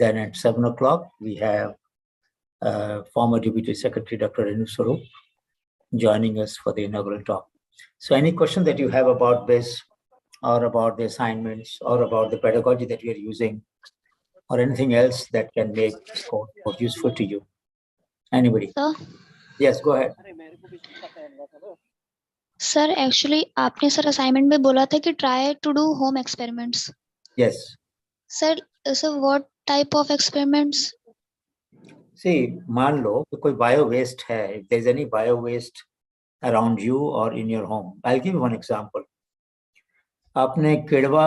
Then at 7 o'clock, we have former Deputy Secretary, Dr. Renu Soru, joining us for the inaugural talk. So any question that you have about this, or about the assignments, or about the pedagogy that we are using, or anything else that can make this course more useful to you? Anybody? Sir? Yes, go ahead. Sir actually आपने sir assignment में बोला था कि try to do home experiments. Yes. Sir what type of experiments? See, मान लो कि कोई bio waste है. If there is any bio waste around you or in your home, I'll give you one example. आपने केड़वा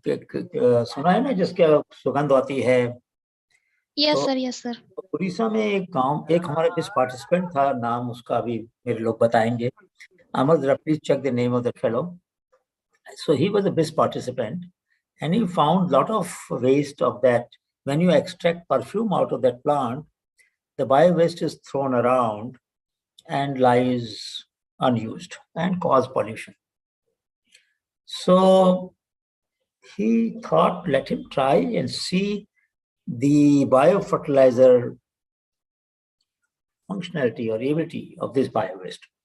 सुना है ना, जिसके सुगंध आती है? Yes sir, yes sir. Orissa में एक गांव, एक हमारे बीच पार्टिसिपेंट था, नाम उसका अभी मेरे लोग बताएंगे. Amar, please check the name of the fellow. So he was a BIIS participant, and he found a lot of waste of that. When you extract perfume out of that plant, the bio waste is thrown around and lies unused and cause pollution. So he thought, let him try and see the biofertilizer functionality or ability of this bio waste.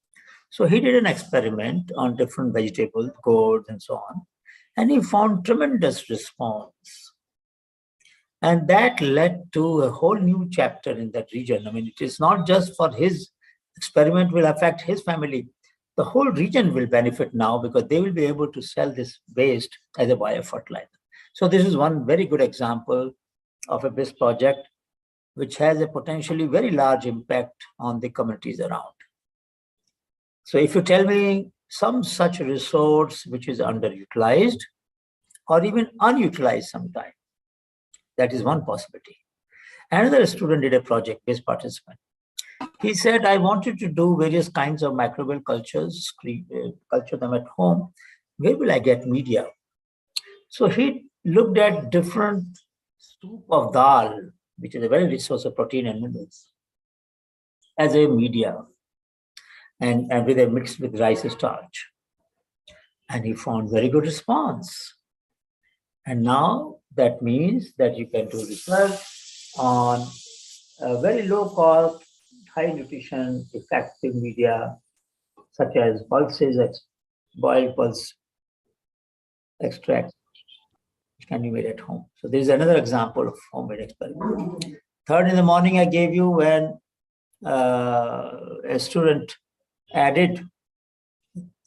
So he did an experiment on different vegetables, gourds, and so on, and he found tremendous response. And that led to a whole new chapter in that region. I mean, it is not just for his experiment will affect his family. The whole region will benefit now because they will be able to sell this waste as a biofertilizer. So this is one very good example of a BIIS project which has a potentially very large impact on the communities around. So if you tell me some such resource which is underutilized or even unutilized sometime, that is one possibility. Another student did a project, BIIS participant. He said, I wanted to do various kinds of microbial cultures, culture them at home. Where will I get media? So he looked at different soup of dal, which is a very rich source of protein and minerals, as a media. And with a mixed with rice starch. And he found very good response. And now that means that you can do research on a very low cost, high nutrition, effective media, such as pulses, boiled pulse extract, which can be made at home. So this is another example of homemade experiment. Third in the morning, I gave you when a student added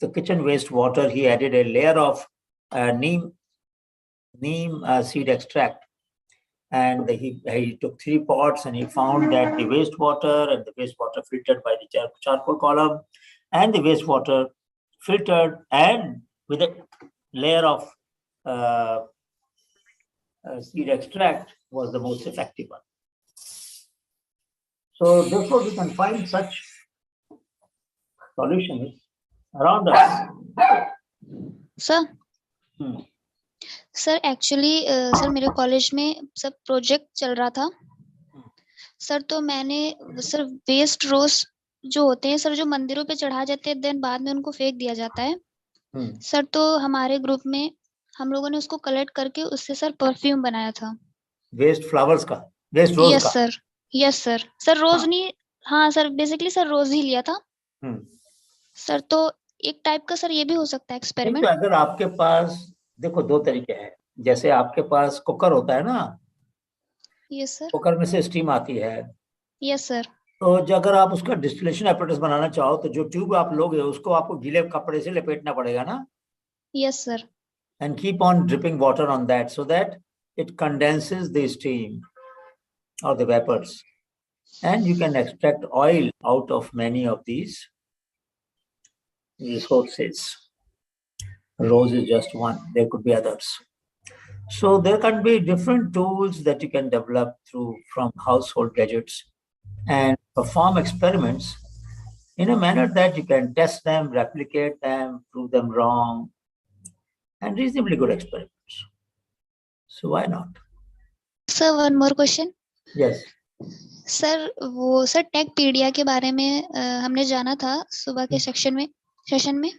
the kitchen waste water. He added a layer of neem seed extract, and he took 3 pots, and he found that the wastewater and the wastewater filtered by the charcoal column, and the wastewater filtered and with a layer of seed extract was the most effective one. So therefore, we can find such solutions around us. Sir sir actually sir मेरे college में सब project चल रहा था sir. तो मैंने sir waste रोज जो होते हैं सर, जो मंदिरों पे चढ़ा जाते हैं, देन बाद में उनको फेंक दिया जाता है सर. तो हमारे ग्रुप में हम लोगों ने उसको कलेक्ट करके उससे सर परफ्यूम बनाया था. वेस्ट फ्लावर्स का, वेस्ट रोज का? Yes sir, yes sir. Sir rose नहीं, हाँ सर, बेसिकली सर रोज ही लिया था सर. तो एक टाइप का सर ये भी हो सकता है एक्सपेरिमेंट. तो अगर आपके पास, देखो 2 तरीके हैं. जैसे आपके पास कुकर होता है ना, यस सर. कुकर में से स्टीम आती है. Yes sir. तो अगर आप उसका डिस्टिलेशन एपरेटस बनाना चाहो तो जो ट्यूब आप लोगे उसको आपको गीले कपड़े से लपेटना पड़ेगा ना. Yes sir. And keep on dripping water on that so that it condenses the steam or the vapors, and you can extract oil out of many of these resources. Rose is just one, there could be others. So there can be different tools that you can develop from household gadgets and perform experiments in a manner that you can test them, replicate them, prove them wrong, and reasonably good experiments. So why not? Sir, one more question. Yes. Sir वो sir Techpedia के बारे में हमने जाना था सुबह के session में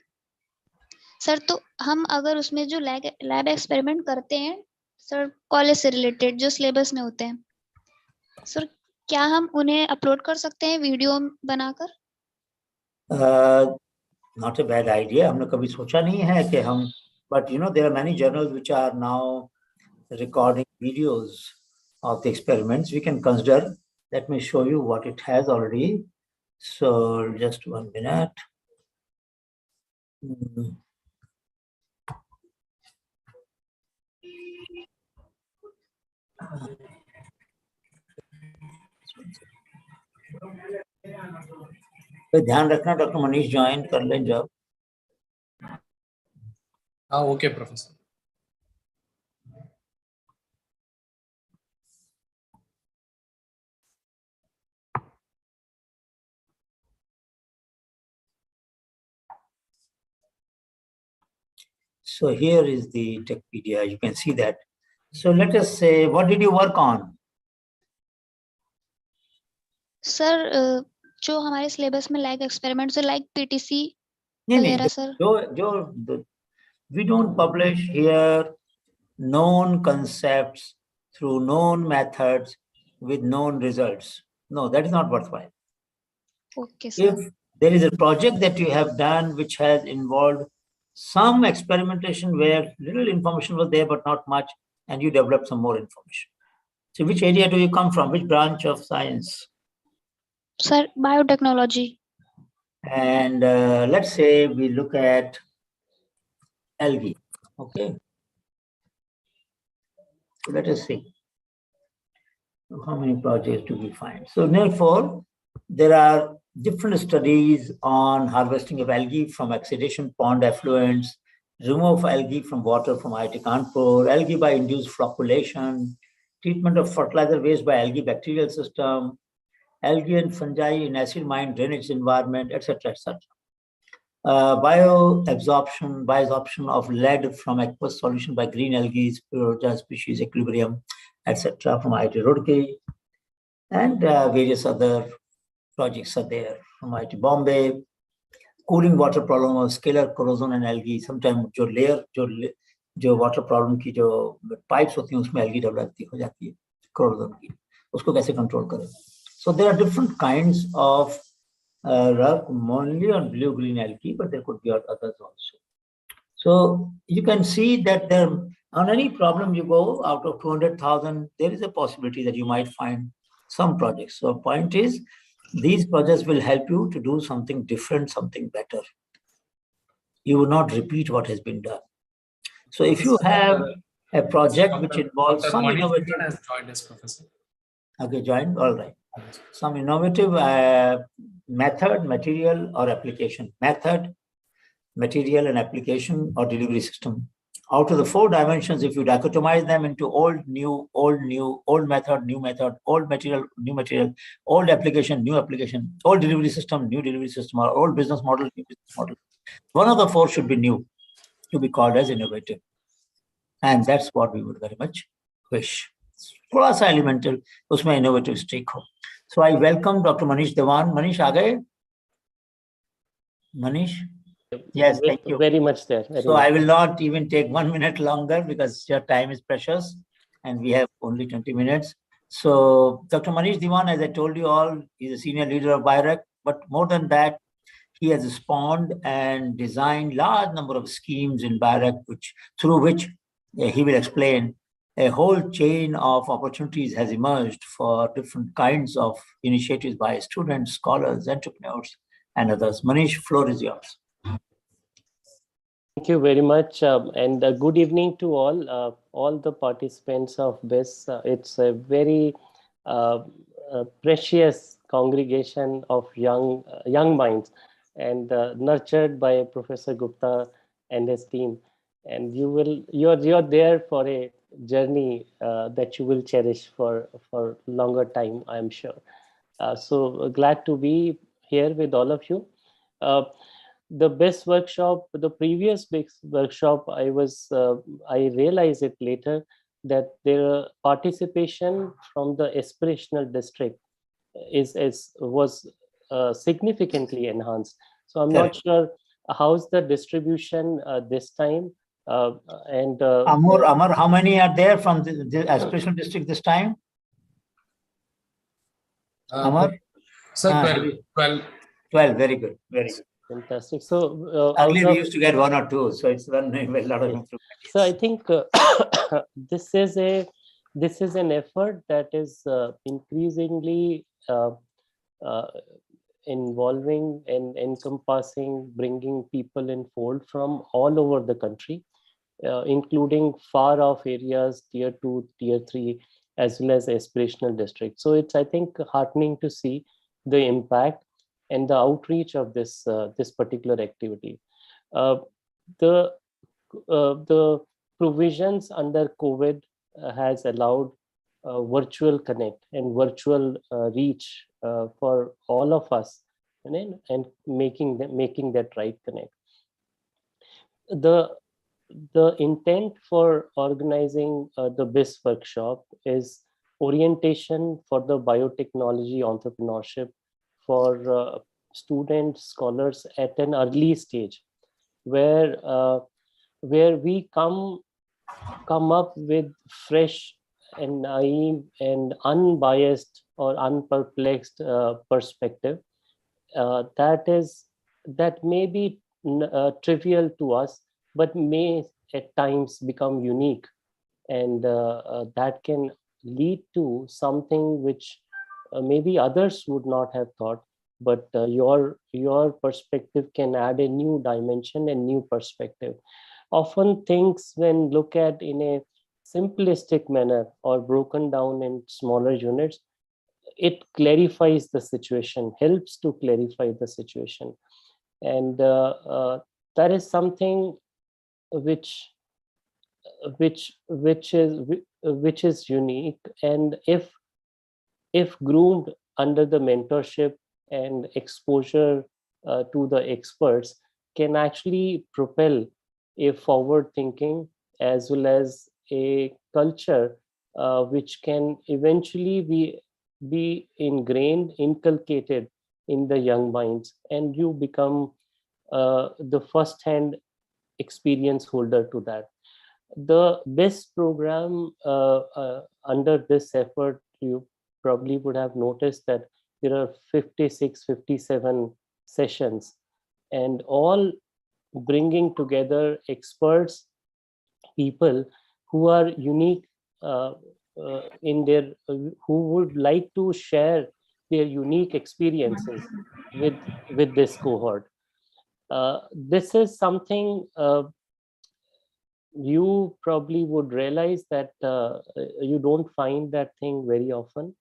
सर. तो हम अगर उसमें जो लैब एक्सपेरिमेंट करते हैं सर, कॉलेज से रिलेटेड जो सिलेबस में होते हैं, सर क्या हम उन्हें अपलोड कर सकते हैं वीडियो बनाकर? Not a bad idea. हमने कभी सोचा नहीं है कि हम, but you know there are many journals which are now recording videos of the experiments. We can consider. Let me show you what it has already. So just 1 minute. तो ध्यान रखना डॉक्टर मनीष ज्वाइन कर लें जब. Okay, Professor. So here is the Techpedia. You can see that. So let us say, what did you work on? Sir जो हमारे syllabus में like experiments है, लाइक पीटीसी नहीं वगैरह नहीं, सर. जो we don't publish here known concepts through known methods with known results. No, that is not worthwhile. Okay sir. If there is a project that you have done which has involved some experimentation where little information was there but not much, and you develop some more information. So which area do you come from? Which branch of science? Sir biotechnology. And let's say we look at algae. Okay. So let us see. How many projects do we find? So therefore, there are different studies on harvesting of algae from exudation pond effluents, removal of algae from water from IIT Kanpur, algae by induced flocculation, treatment of fertilizer waste by algae bacterial system, algae and fungi in acid mine drainage environment, etc., etc. Bioabsorption of lead from aqueous solution by green algae, Spirocha species equilibrium, etc. from IIT Roorkee, and various other projects are there from IIT Bombay. Cooling water problem of scalar corrosion and algae. Sometimes जो water problem की जो pipes होती हैं उसमें algae develop हो जाती है corrosion की, उसको कैसे कंट्रोल करें. So there are different kinds of mainly on blue-green algae, but there could be others also. So you can see that there, on any problem you go, out of 200,000, there is a possibility that you might find some projects. So point is, these projects will help you to do something different, something better. You will not repeat what has been done. So if you have a project which involves some innovative... has joined us, Professor. Okay, joined, all right. Some innovative method, material, or application. Method, material, and application or delivery system. Out of the 4 dimensions, if you dichotomize them into old, new, old method, old material, new material, old application, new application, old delivery system, new delivery system, or old business model, new business model, one of the 4 should be new to be called as innovative. And that's what we would very much wish. थोड़ा सा elemental, उसमें innovative streak हो. So I welcome Dr. Manish Dewan. Manish, आ गए? Manish? Yes, thank you very much there. So I will not even take 1 minute longer because your time is precious and we have only 20 minutes. So Dr. Manish Dewan, as I told you all, is a senior leader of BIIS, but more than that, he has spawned and designed large number of schemes in BIIS, through which he will explain a whole chain of opportunities has emerged for different kinds of initiatives by students, scholars, entrepreneurs, and others. Manish, floor is yours. Thank you very much, and good evening to all the participants of BIIS. It's a very precious congregation of young minds, and nurtured by Professor Gupta and his team. And you're there for a journey that you will cherish for longer time, I'm sure. So glad to be here with all of you. The BIIS workshop, the previous BIIS workshop, I realized it later that their participation from the aspirational district was significantly enhanced. So I'm not sure how's the distribution this time. Amar, how many are there from the aspirational district this time? Amar? Sir, Ah, 12. 12. 12, very good, very good. Fantastic. So out Earlier we of used to get 1 or 2, so it's one a lot of Yes. improvement. So I think this is an effort that is increasingly uh, involving and encompassing, bringing people in fold from all over the country, including far off areas, tier 2, tier 3, as well as aspirational districts. So it's, I think, heartening to see the impact and the outreach of this particular activity. Uh, the provisions under COVID has allowed virtual connect and virtual reach for all of us, and making that right connect. The intent for organizing the BIS workshop is orientation for the biotechnology entrepreneurship for students, scholars at an early stage, where we come up with fresh and naive and unbiased or unperplexed perspective that may be trivial to us, but may at times become unique, and that can lead to something which maybe others would not have thought, but your perspective can add a new dimension and new perspective. Often things, when looked at in a simplistic manner or broken down in smaller units, it clarifies the situation, helps to clarify the situation, and that is something which which is unique, and if groomed under the mentorship and exposure to the experts, can actually propel a forward thinking as well as a culture which can eventually be ingrained, inculcated in the young minds, and you become the first hand experience holder to that. The best program under this effort, you probably would have noticed that there are 56, 57 sessions, and all bringing together experts, people who are unique in their who would like to share their unique experiences with this cohort. This is something you probably would realize that you don't find that thing very often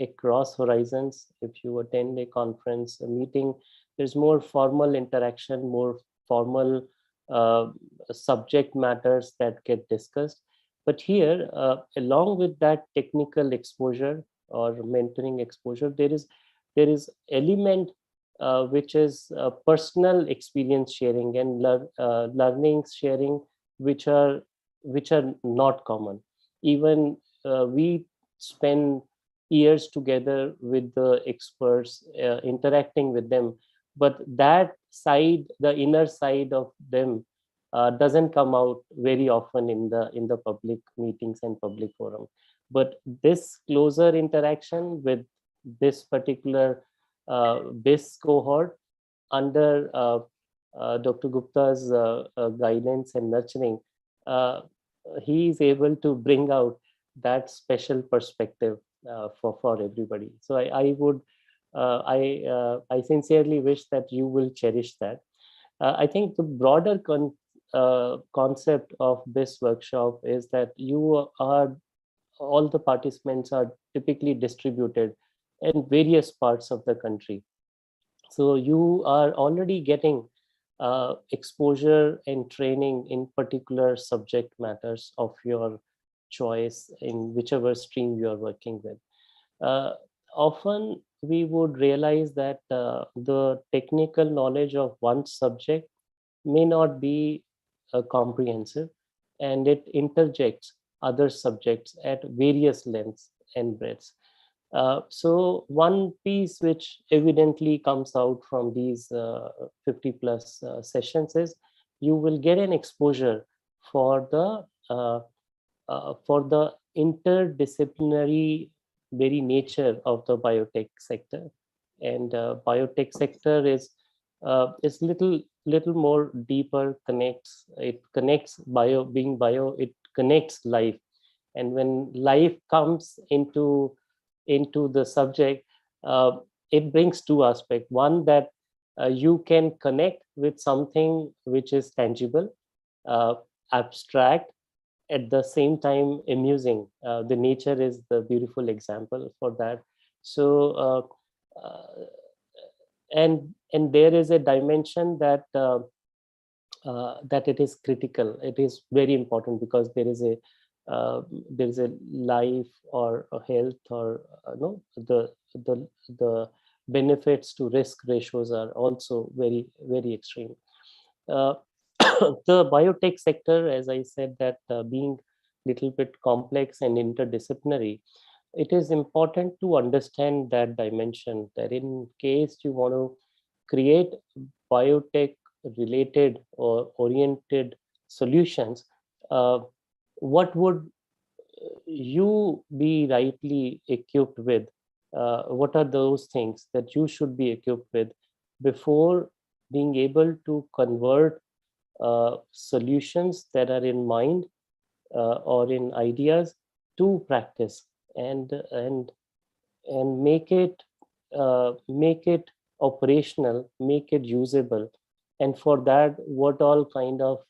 across horizons. If you attend a conference, a meeting, there's more formal interaction, more formal uh, subject matters that get discussed. But here, along with that technical exposure or mentoring exposure, there is element which is personal experience sharing and learning sharing, which are not common. Even we spend years together with the experts, interacting with them, but that side, the inner side of them, doesn't come out very often in the public meetings and public forum. But this closer interaction with this particular BIS cohort under Dr. Gupta's guidance and nurturing, uh, he is able to bring out that special perspective for everybody. So I sincerely wish that you will cherish that. I think the broader concept of this workshop is that all the participants are typically distributed in various parts of the country. So you are already getting exposure and training in particular subject matters of your choice in whichever stream you are working with. Often we would realize that the technical knowledge of one subject may not be comprehensive, and it interjects other subjects at various lengths and breadths. So one piece which evidently comes out from these 50 plus sessions is you will get an exposure for the interdisciplinary very nature of the biotech sector. And biotech sector is little more deeper, connects being bio, it connects life. And when life comes into the subject, it brings two aspects. One, that you can connect with something which is tangible, abstract, at the same time amusing. The nature is the beautiful example for that. So and there is a dimension that that it is critical. It is very important, because there is a life or a health, or no, the benefits to risk ratios are also very, very extreme. The biotech sector, as I said, that being little bit complex and interdisciplinary, it is important to understand that dimension, that in case you want to create biotech related or oriented solutions, what would you be rightly equipped with? What are those things that you should be equipped with before being able to convert solutions that are in mind or in ideas to practice, and make it operational, make it usable. And for that, what all kind of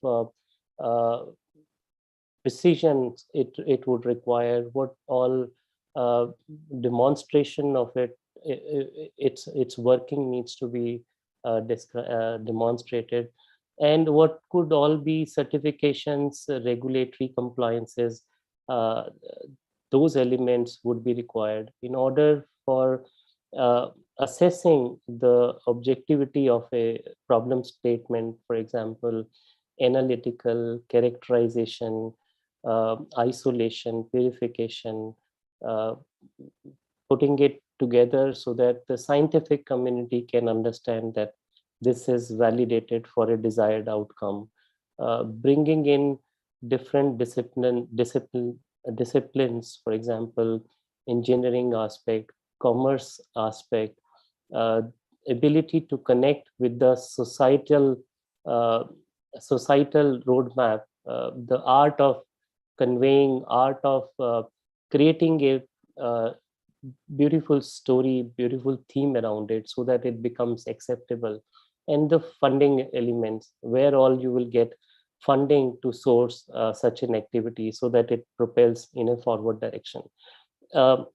precisions it would require, what all demonstration of its working needs to be demonstrated, and what could all be certifications, regulatory compliances, uh, those elements would be required in order for assessing the objectivity of a problem statement. For example, analytical characterization, isolation, purification, uh, putting it together so that the scientific community can understand that this is validated for a desired outcome. Bringing in different disciplines, for example, engineering aspect, commerce aspect, uh, ability to connect with the uh, societal roadmap, the art of conveying, art of creating a beautiful story, beautiful theme around it, so that it becomes acceptable. And the funding elements, where all you will get funding to source such an activity, so that it propels in a forward direction. Um,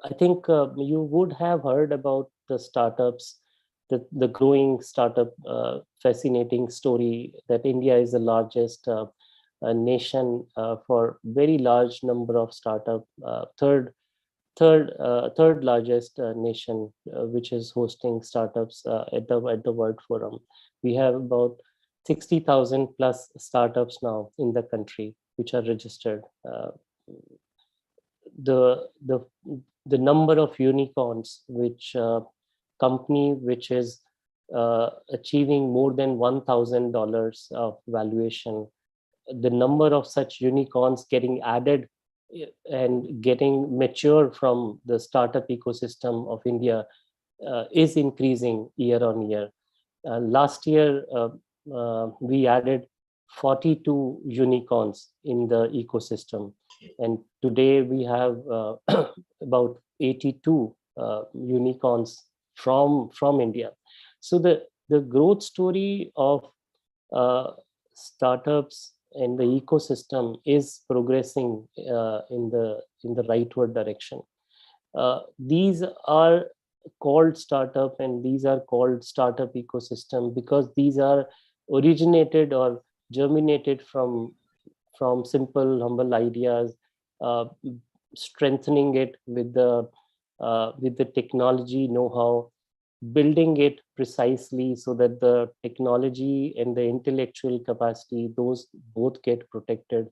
I think you would have heard about the startups, the growing startup, fascinating story that India is the largest nation for very large number of startup, third largest nation which is hosting startups at the World Forum. We have about 60,000 plus startups now in the country which are registered. The the number of unicorns, which company which is achieving more than $1,000 of valuation, the number of such unicorns getting added and getting mature from the startup ecosystem of India is increasing year on year. Last year, we added 42 unicorns in the ecosystem, and today we have about 82 unicorns from India. So the growth story of startups and the ecosystem is progressing in the rightward direction. These are called startup, and these are called startup ecosystem because these are originated or germinated from simple, humble ideas, uh, strengthening it with the technology know-how, building it precisely so that the technology and the intellectual capacity, those both get protected.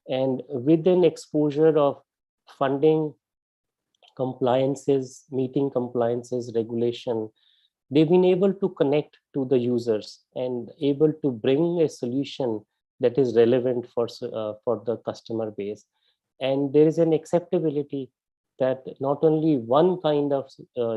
And with an exposure of funding, compliances, meeting compliances, regulation, they've been able to connect to the users and able to bring a solution that is relevant for the customer base. And there is an acceptability that not only one kind of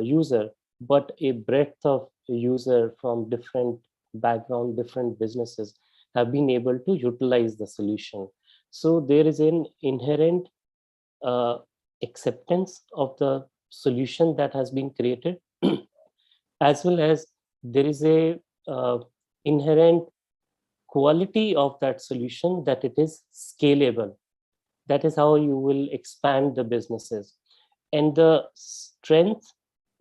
user, but a breadth of user from different background, different businesses have been able to utilize the solution. So there is an inherent acceptance of the solution that has been created, as well as there is a inherent quality of that solution, that it is scalable. That is how you will expand the businesses. And the strength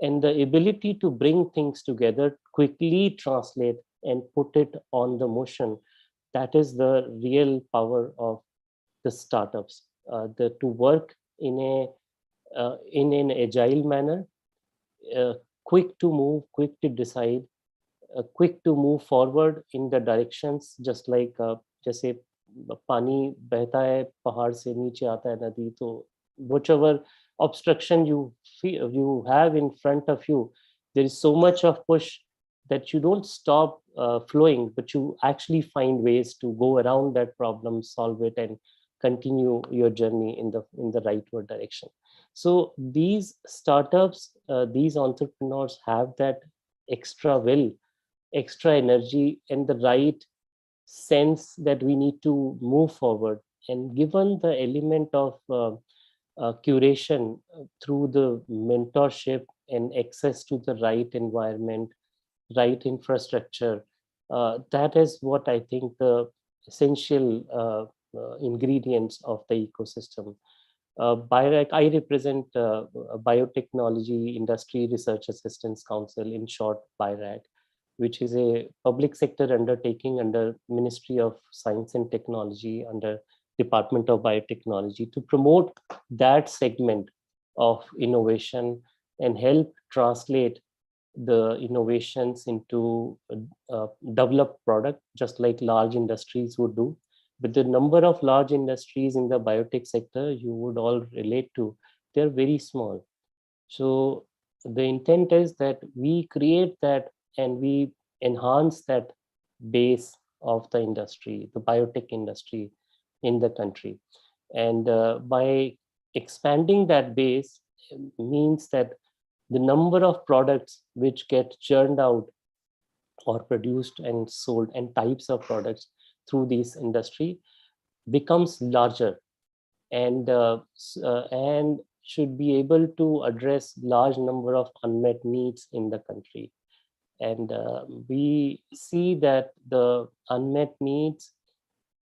and the ability to bring things together, quickly translate and put it on the motion, that is the real power of the startups. To work in an agile manner, quick to move, quick to decide, quick to move forward in the directions, just like जैसे पानी बहता है पहाड़ से नीचे आता है नदी, तो whichever obstruction you have in front of you, there is so much of push that you don't stop flowing, but you actually find ways to go around that problem, solve it, and continue your journey in the rightward direction. So these startups, these entrepreneurs have that extra will, extra energy, and the right sense that we need to move forward. And given the element of curation through the mentorship and access to the right environment, right infrastructure, that is what I think the essential ingredients of the ecosystem. BIRAC, I represent Biotechnology Industry Research Assistance Council, in short BIRAC, which is a public sector undertaking under Ministry of Science and Technology, under Department of Biotechnology, to promote that segment of innovation and help translate the innovations into developed product, just like large industries would do. But the number of large industries in the biotech sector, you would all relate to, they're very small. So the intent is that we create that and we enhance that base of the industry, the biotech industry in the country. And by expanding that base means that the number of products which get churned out or produced and sold, and types of products through this industry, becomes larger, and should be able to address large number of unmet needs in the country. And we see that the unmet needs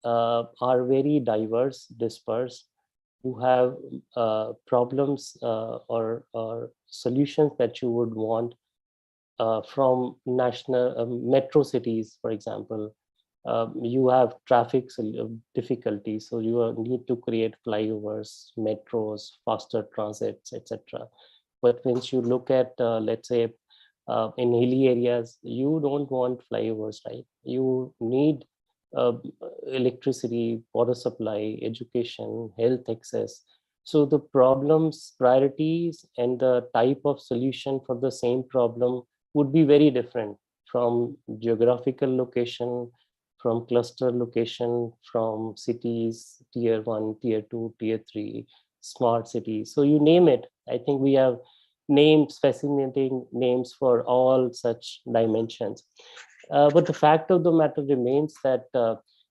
are very diverse, dispersed. You have problems or solutions that you would want from national metro cities, for example. You have traffic difficulties, so you need to create flyovers, metros, faster transits, etc. But once you look at, let's say, in hilly areas, you don't want flyovers, right? You need electricity, water supply, education, health access. So the problems, priorities, and the type of solution for the same problem would be very different from geographical location, from cluster location, from cities, tier 1, tier 2, tier 3, smart cities. So you name it. I think we have names, fascinating names for all such dimensions. But the fact of the matter remains that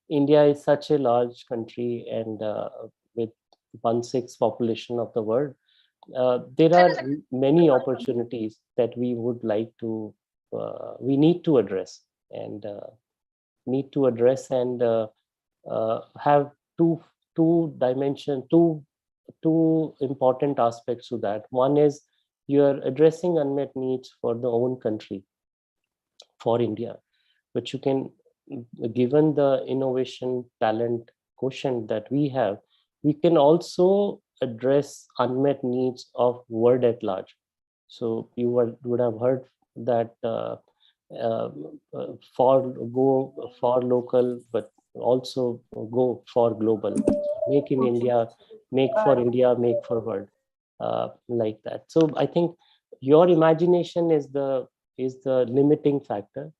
India is such a large country, and with 1/6 population of the world, there are many opportunities that we would like to, we need to address, and have two dimension, two important aspects to that. One is you are addressing unmet needs for the own country, for India, but you can, given the innovation talent quotient that we have, we can also address unmet needs of world at large. So you would have heard that go for local, but also go for global. Make in India, make for India, make for world, like that. So I think your imagination is the limiting factor.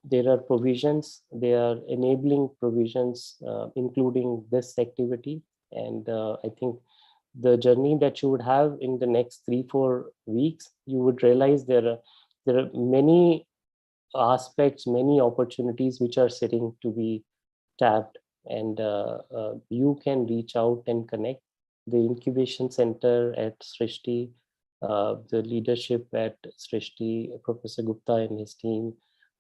There are provisions, there are enabling provisions, including this activity, And I think the journey that you would have in the next 3-4 weeks, you would realize there are many aspects, many opportunities which are sitting to be tapped, and you can reach out and connect. The incubation center at Srishti, the leadership at Srishti, Professor Gupta and his team,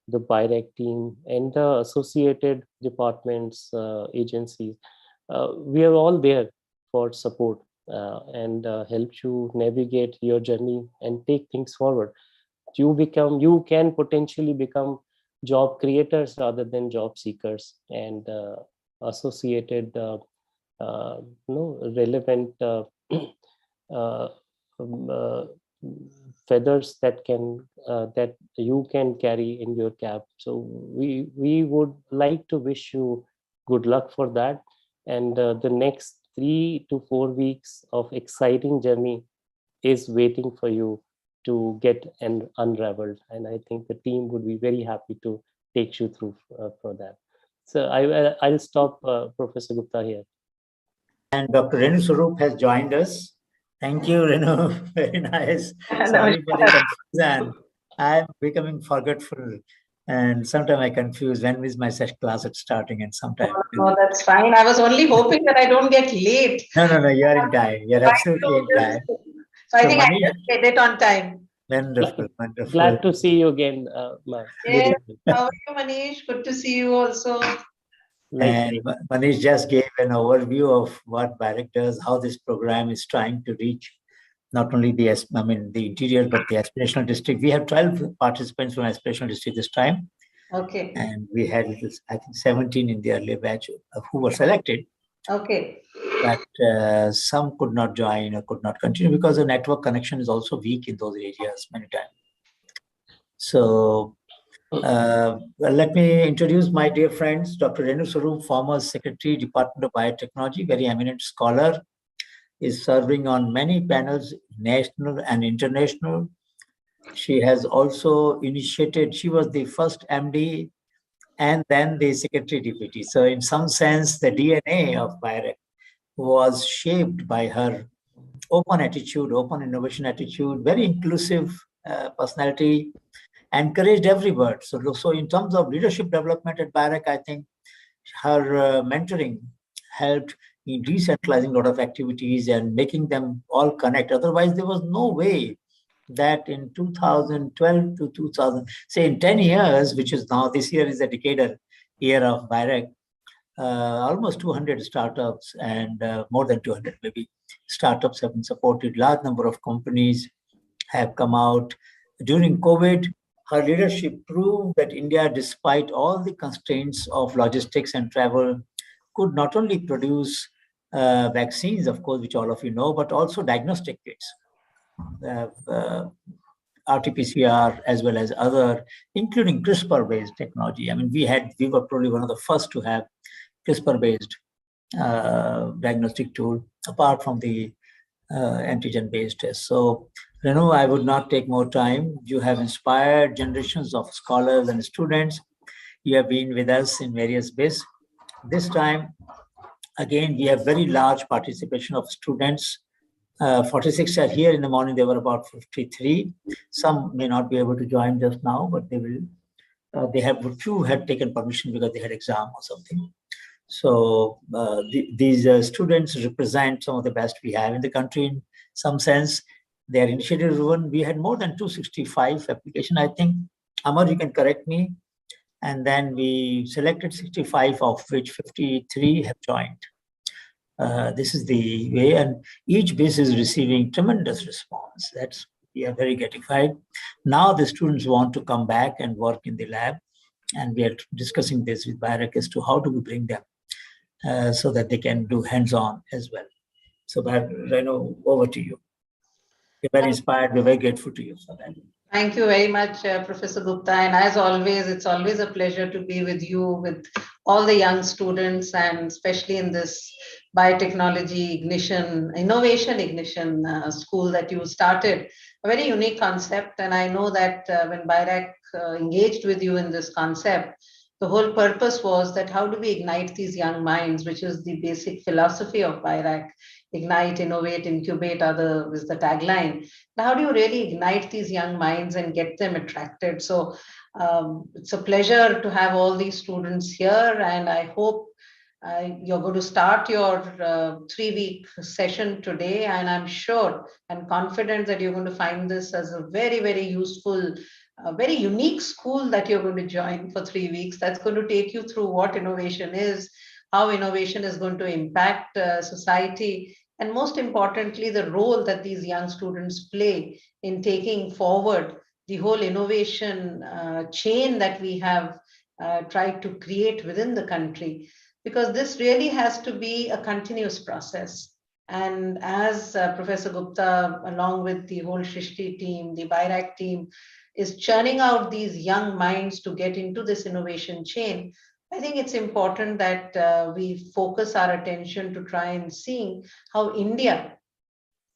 the BIRAC team, and the associated departments, agencies, we are all there for support and help you navigate your journey and take things forward. You can potentially become job creators rather than job seekers, and associated relevant uh, um, uh, feathers that you can carry in your cap. So we would like to wish you good luck for that, and the next 3 to 4 weeks of exciting journey is waiting for you to get unraveled, and I think the team would be very happy to take you through for that. So I'll stop, Professor Gupta, here. And Dr. Renu Soru has joined us. Thank you, Renu. Very nice. Sorry for the confusion. I'm becoming forgetful, and sometimes I confuse when is my class at starting, and sometimes. No, that's fine. I was only hoping that I don't get late. No, you are in time. You're absolutely in time. So I So think I Manish- just made it on time. Wonderful. Glad to see you again, ma'am. Yes. How are you, Manish? Good to see you also. And Manish just gave an overview of what BIRAC does, how this program is trying to reach not only the interior, but the aspirational district. We have 12 participants from aspirational district this time. Okay. And we had, I think, 17 in the earlier batch who were selected. Okay. But some could not join or could not continue because the network connection is also weak in those areas many times. So well, let me introduce my dear friends, Dr. Renu Soru, former Secretary, Department of Biotechnology, very eminent scholar, is serving on many panels, national and international. She has also initiated, she was the first MD and then the Secretary Deputy. So in some sense, the DNA of BIRAC was shaped by her open attitude, open innovation attitude, very inclusive personality, encouraged every word. So in terms of leadership development at BIRAC, I think her mentoring helped in decentralizing a lot of activities and making them all connect. Otherwise, there was no way that in 2012 to 2000, say in 10 years, which is now, this year is a decadal year of BIRAC, almost 200 startups and more than 200 maybe startups have been supported. Large number of companies have come out. During COVID, her leadership proved that India, despite all the constraints of logistics and travel, could not only produce vaccines, of course, which all of you know, but also diagnostic kits, RT-PCR, as well as other, including CRISPR-based technology. I mean, we were probably one of the first to have CRISPR-based diagnostic tool, apart from the antigen-based test. So, Renu, I would not take more time. You have inspired generations of scholars and students. You have been with us in various BIIS. This time, again, we have very large participation of students. 46 are here in the morning. There were about 53. Some may not be able to join just now, but they will. A few had taken permission because they had exam or something. So these students represent some of the best we have in the country in some sense. They are initiative driven. We had more than 265 applications, I think. Amar, you can correct me. And then we selected 65, of which 53 have joined. This is the way, and each BIIS is receiving tremendous response. We are very gratified. Now the students want to come back and work in the lab, and we are discussing this with BIRAC as to how do we bring them so that they can do hands-on as well. So, Renu, over to you. We're very inspired. We're very grateful to you for that. Thank you very much, Professor Gupta. And as always, it's always a pleasure to be with you, with all the young students, and especially in this biotechnology innovation ignition school that you started. A very unique concept. And I know that when BIRAC engaged with you in this concept, The whole purpose was that how do we ignite these young minds, which is the basic philosophy of BIIRAC. Ignite, innovate, incubate is the tagline. Now, how do you really ignite these young minds and get them attracted? So it's a pleasure to have all these students here, and I hope you're going to start your 3-week session today, and I'm sure and confident that you're going to find this as a very, very useful, very unique school that you're going to join for 3 weeks. That's going to take you through what innovation is, how innovation is going to impact society, and most importantly, the role that these young students play in taking forward the whole innovation chain that we have tried to create within the country. Because this really has to be a continuous process. And as Professor Gupta, along with the whole Shrishti team, the BIIRAC team, is churning out these young minds to get into this innovation chain, I think it's important that we focus our attention to try and seeing how India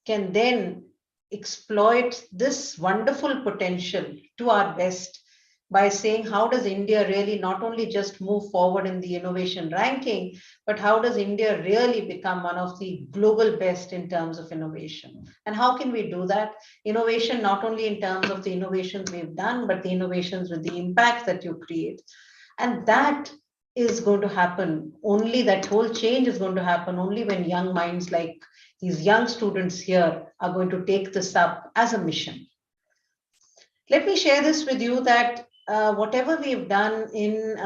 can then exploit this wonderful potential to our best by saying how does India really not only just move forward in the innovation ranking, but how does India really become one of the global best in terms of innovation? And how can we do that? Innovation not only in terms of the innovations we've done, but the innovations with the impact that you create. And that is going to happen only, that whole change is going to happen only when young minds like these young students here are going to take this up as a mission. Let me share this with you that whatever we've done in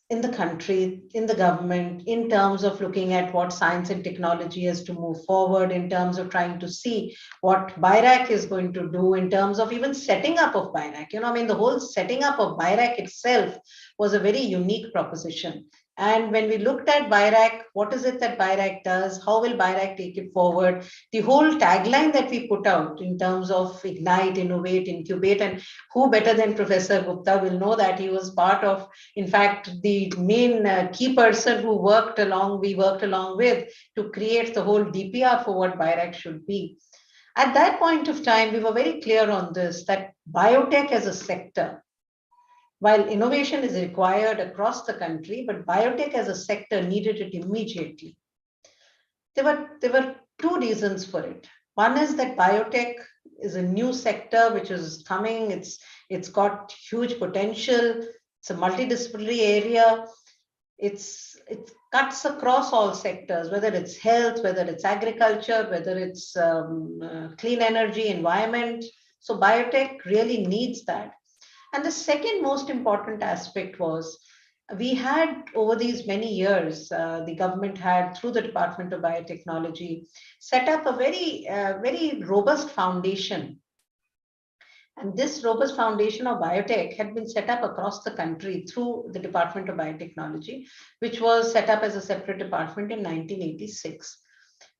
the country, in the government, in terms of looking at what science and technology is to move forward, in terms of trying to see what BIIRAC is going to do, in terms of even setting up of BIIRAC. The whole setting up of BIIRAC itself was a very unique proposition. And when we looked at BIIRAC, what is it that BIIRAC does? How will BIIRAC take it forward? The whole tagline that we put out in terms of ignite, innovate, incubate, and who better than Professor Gupta will know that he was part of, in fact, the main key person who we worked along with to create the whole DPR for what BIIRAC should be. At that point of time, we were very clear on this, that biotech as a sector, while innovation is required across the country, but biotech as a sector needed it immediately. There were two reasons for it. One is that biotech is a new sector which is coming. It's got huge potential. It's a multidisciplinary area. It cuts across all sectors, whether it's health, whether it's agriculture, whether it's clean energy, environment. So biotech really needs that. And the second most important aspect was we had, over these many years, the government had, through the Department of Biotechnology, set up a very robust foundation. And this robust foundation of biotech had been set up across the country through the Department of Biotechnology, which was set up as a separate department in 1986.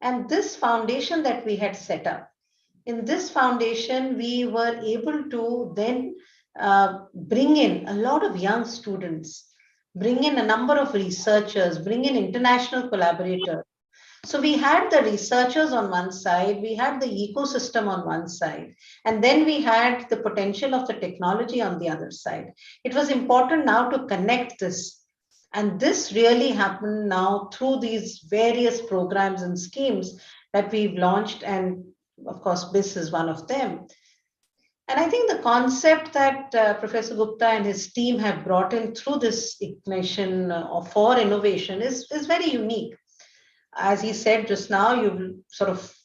And this foundation that we had set up, in this foundation, we were able to then bring in a lot of young students, bring in a number of researchers, bring in international collaborators. So we had the researchers on one side, we had the ecosystem on one side, and then we had the potential of the technology on the other side. It was important now to connect this. And this really happened now through these various programs and schemes that we've launched. And of course, BIIS is one of them. And I think the concept that Professor Gupta and his team have brought in through this ignition for innovation is very unique. As he said just now, you sort of,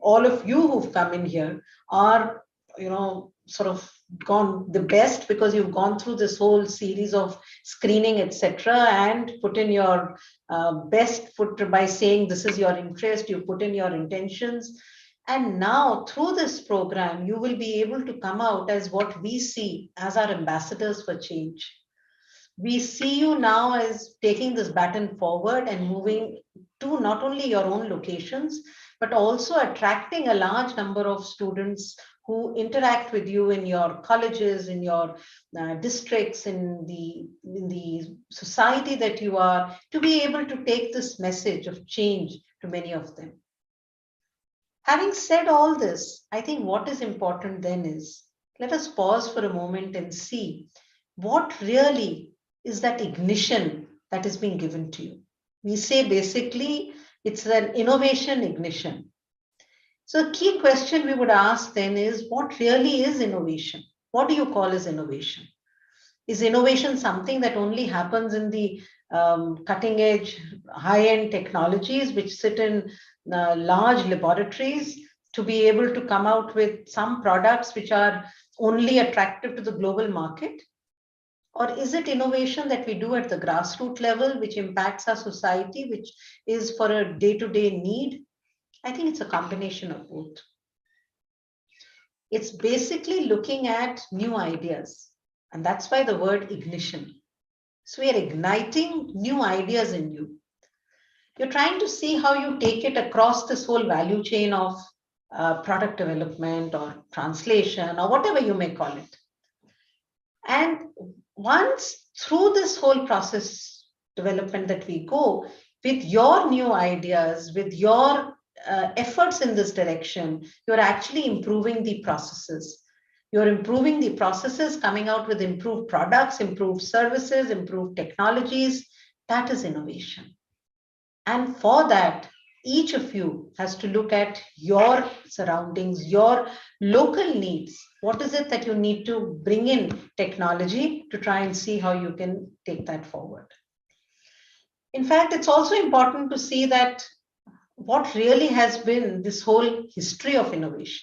all of you who've come in here are, sort of gone the best because you've gone through this whole series of screening, etc., and put in your best foot by saying this is your interest, you put in your intentions. And now through this program, you will be able to come out as what we see as our ambassadors for change. We see you now as taking this baton forward and moving to not only your own locations, but also attracting a large number of students who interact with you in your colleges, in your districts, in the society that you are, to be able to take this message of change to many of them. Having said all this, I think what is important then is, let us pause for a moment and see what really is that ignition that is being given to you. We say basically it's an innovation ignition. So a key question we would ask then is, what really is innovation? What do you call as innovation? Is innovation something that only happens in the cutting edge, high-end technologies which sit in large laboratories to be able to come out with some products which are only attractive to the global market? Or is it innovation that we do at the grassroots level, which impacts our society, which is for a day-to-day need? I think it's a combination of both. It's basically looking at new ideas. And that's why the word ignition. So we are igniting new ideas in you. You're trying to see how you take it across this whole value chain of product development or translation or whatever you may call it. And once through this whole process development that we go, with your new ideas, with your efforts in this direction, you're actually improving the processes. You're improving the processes, coming out with improved products, improved services, improved technologies. That is innovation. And for that, each of you has to look at your surroundings, your local needs. What is it that you need to bring in technology to try and see how you can take that forward? In fact, it's also important to see that what really has been this whole history of innovation.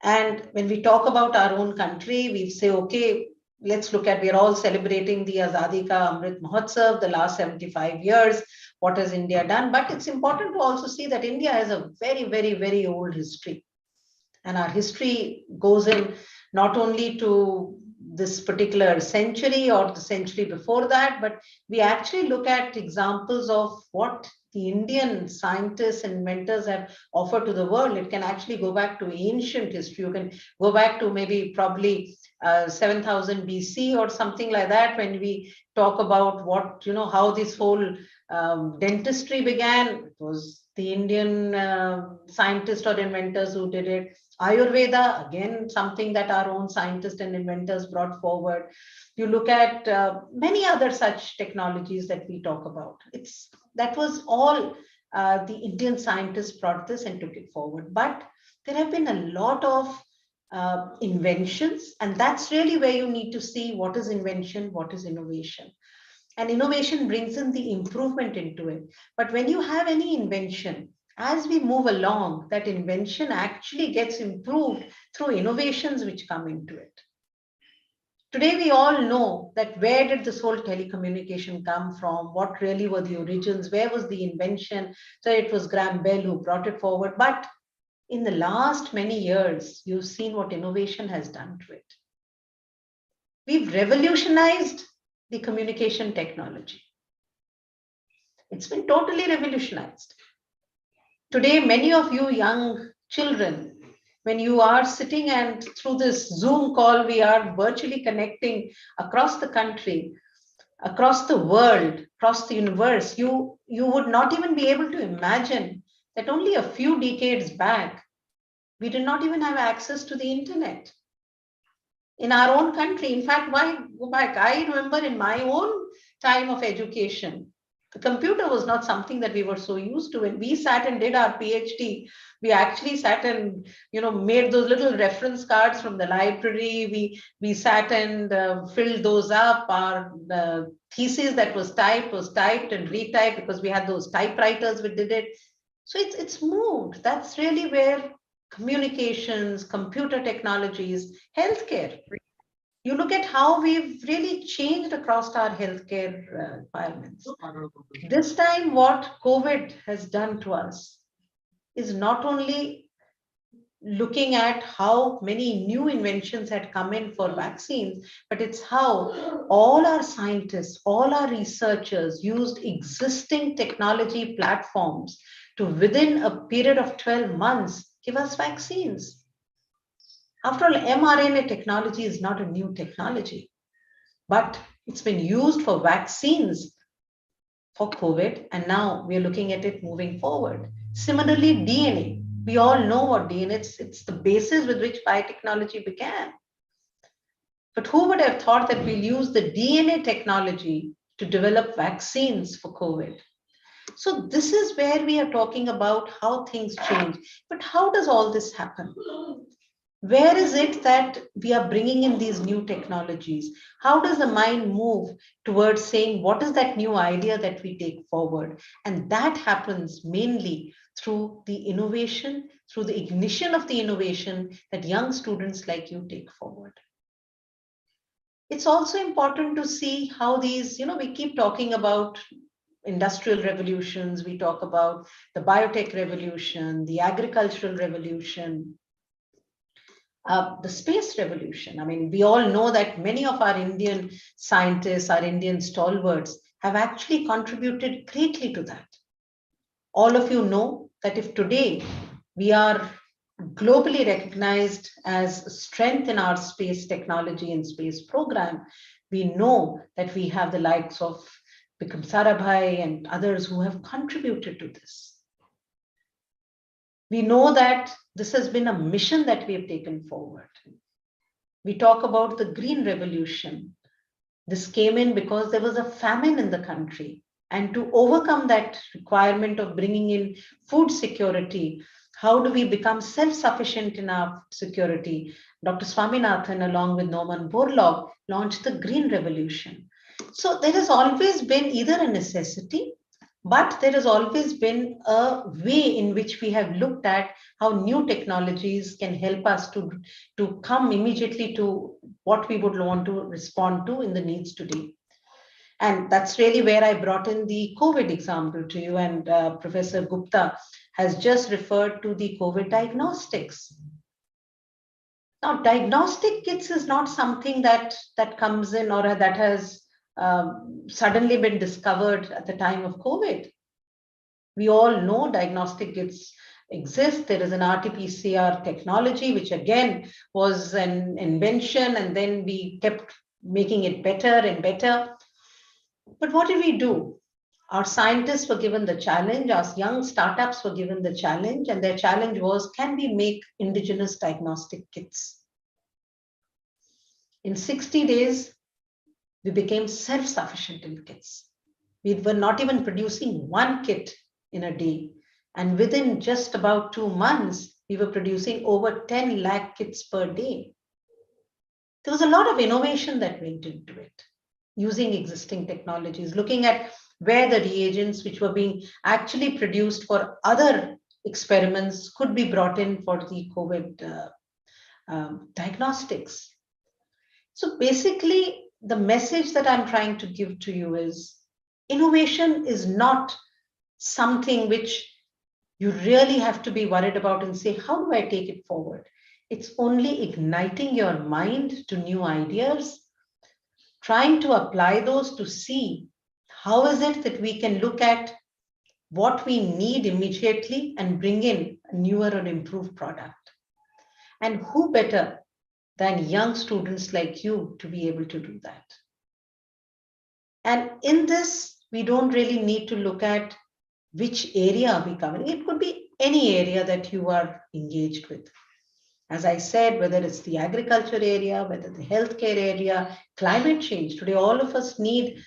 And when we talk about our own country, we say, okay, let's look at, we're all celebrating the Azadi Ka Amrit Mahotsav, the last 75 years. What has India done? But it's important to also see that India has a very, very, very old history. And our history goes in not only to this particular century or the century before that, but we actually look at examples of what the Indian scientists and inventors have offered to the world. It can actually go back to ancient history. You can go back to maybe probably 7000 BC or something like that, when we talk about what, how this whole dentistry began. It was the Indian scientists or inventors who did it. Ayurveda, again, something that our own scientists and inventors brought forward. You look at many other such technologies that we talk about. That was all the Indian scientists brought this and took it forward. But there have been a lot of inventions, and that's really where you need to see what is invention, what is innovation. And innovation brings in the improvement into it. But when you have any invention, as we move along, that invention actually gets improved through innovations which come into it. Today, we all know that where did this whole telecommunication come from? What really were the origins? Where was the invention? So it was Graham Bell who brought it forward. But in the last many years, you've seen what innovation has done to it. We've revolutionized the communication technology. It's been totally revolutionized. Today, many of you young children, when you are sitting and through this Zoom call, we are virtually connecting across the country, across the world, across the universe, you would not even be able to imagine that only a few decades back, we did not even have access to the internet. In our own country, in fact, why go back? I remember in my own time of education, the computer was not something that we were so used to. When we sat and did our PhD, we actually sat and made those little reference cards from the library. We sat and filled those up. Our thesis that was typed and retyped, because we had those typewriters which did it. So it's moved. That's really where communications, computer technologies, healthcare. You look at how we've really changed across our healthcare environments. This time, what COVID has done to us is not only looking at how many new inventions had come in for vaccines, but it's how all our scientists, all our researchers used existing technology platforms to, within a period of 12 months, give us vaccines. After all, mRNA technology is not a new technology, but it's been used for vaccines for COVID, and now we're looking at it moving forward. Similarly, DNA. We all know what DNA is. It's the basis with which biotechnology began. But who would have thought that we'll use the DNA technology to develop vaccines for COVID? So this is where we are talking about how things change. But how does all this happen? Where is it that we are bringing in these new technologies? How does the mind move towards saying, what is that new idea that we take forward? And that happens mainly through the innovation, through the ignition of the innovation that young students like you take forward. It's also important to see how these, we keep talking about industrial revolutions, we talk about the biotech revolution, the agricultural revolution, the space revolution. I mean, we all know that many of our Indian scientists, our Indian stalwarts have actually contributed greatly to that. All of you know that if today we are globally recognized as strength in our space technology and space program, we know that we have the likes of Bikram Sarabhai and others who have contributed to this. We know that this has been a mission that we have taken forward. We talk about the green revolution. This came in because there was a famine in the country. And to overcome that requirement of bringing in food security, how do we become self-sufficient in our security? Dr. Swaminathan, along with Norman Borlaug, launched the Green Revolution. So there has always been either a necessity, but there has always been a way in which we have looked at how new technologies can help us to come immediately to what we would want to respond to in the needs today. And that's really where I brought in the COVID example to you. And Professor Gupta has just referred to the Covet Diagnostics. Now, diagnostic kits is not something that comes in or that has suddenly been discovered at the time of COVID. We all know diagnostic kits exist. There is an RT-PCR technology, which again was an invention, and then we kept making it better and better. But what did we do? Our scientists were given the challenge, our young startups were given the challenge, and their challenge was, can we make indigenous diagnostic kits? In 60 days, we became self-sufficient in kits. We were not even producing one kit in a day. And within just about 2 months, we were producing over 10 lakh kits per day. There was a lot of innovation that went into it, using existing technologies, looking at where the reagents which were being actually produced for other experiments could be brought in for the COVID diagnostics. So basically, the message that I'm trying to give to you is innovation is not something which you really have to be worried about and say, how do I take it forward? It's only igniting your mind to new ideas, trying to apply those to see how is it that we can look at what we need immediately and bring in a newer or improved product. And who better than young students like you to be able to do that? And in this, we don't really need to look at which area we cover. It could be any area that you are engaged with. As I said, whether it's the agriculture area, whether the healthcare area, climate change. Today, all of us need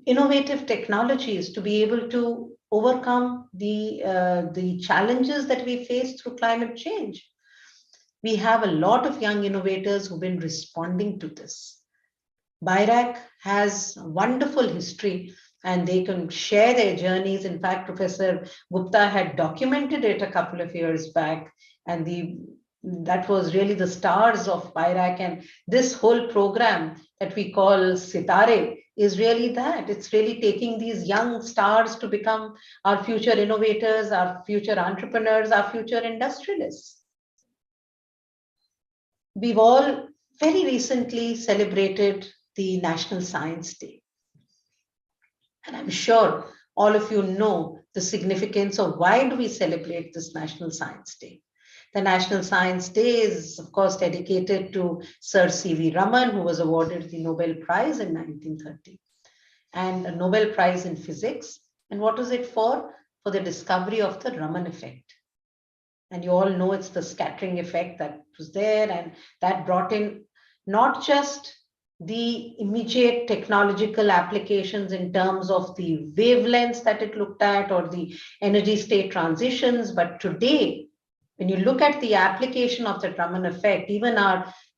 innovative technologies to be able to overcome the challenges that we face through climate change. We have a lot of young innovators who've been responding to this. BIIS has a wonderful history and they can share their journeys. In fact, Professor Gupta had documented it a couple of years back, and that was really the stars of BIIS. And this whole program that we call Sitare is really that. It's really taking these young stars to become our future innovators, our future entrepreneurs, our future industrialists. We've all very recently celebrated the National Science Day. And I'm sure all of you know the significance of why do we celebrate this National Science Day. The National Science Day is, of course, dedicated to Sir C.V. Raman, who was awarded the Nobel Prize in 1930, and a Nobel Prize in Physics. And what was it for? For the discovery of the Raman effect. And you all know it's the scattering effect that was there, and that brought in not just the immediate technological applications in terms of the wavelengths that it looked at or the energy state transitions. But today, when you look at the application of the Drummond effect, even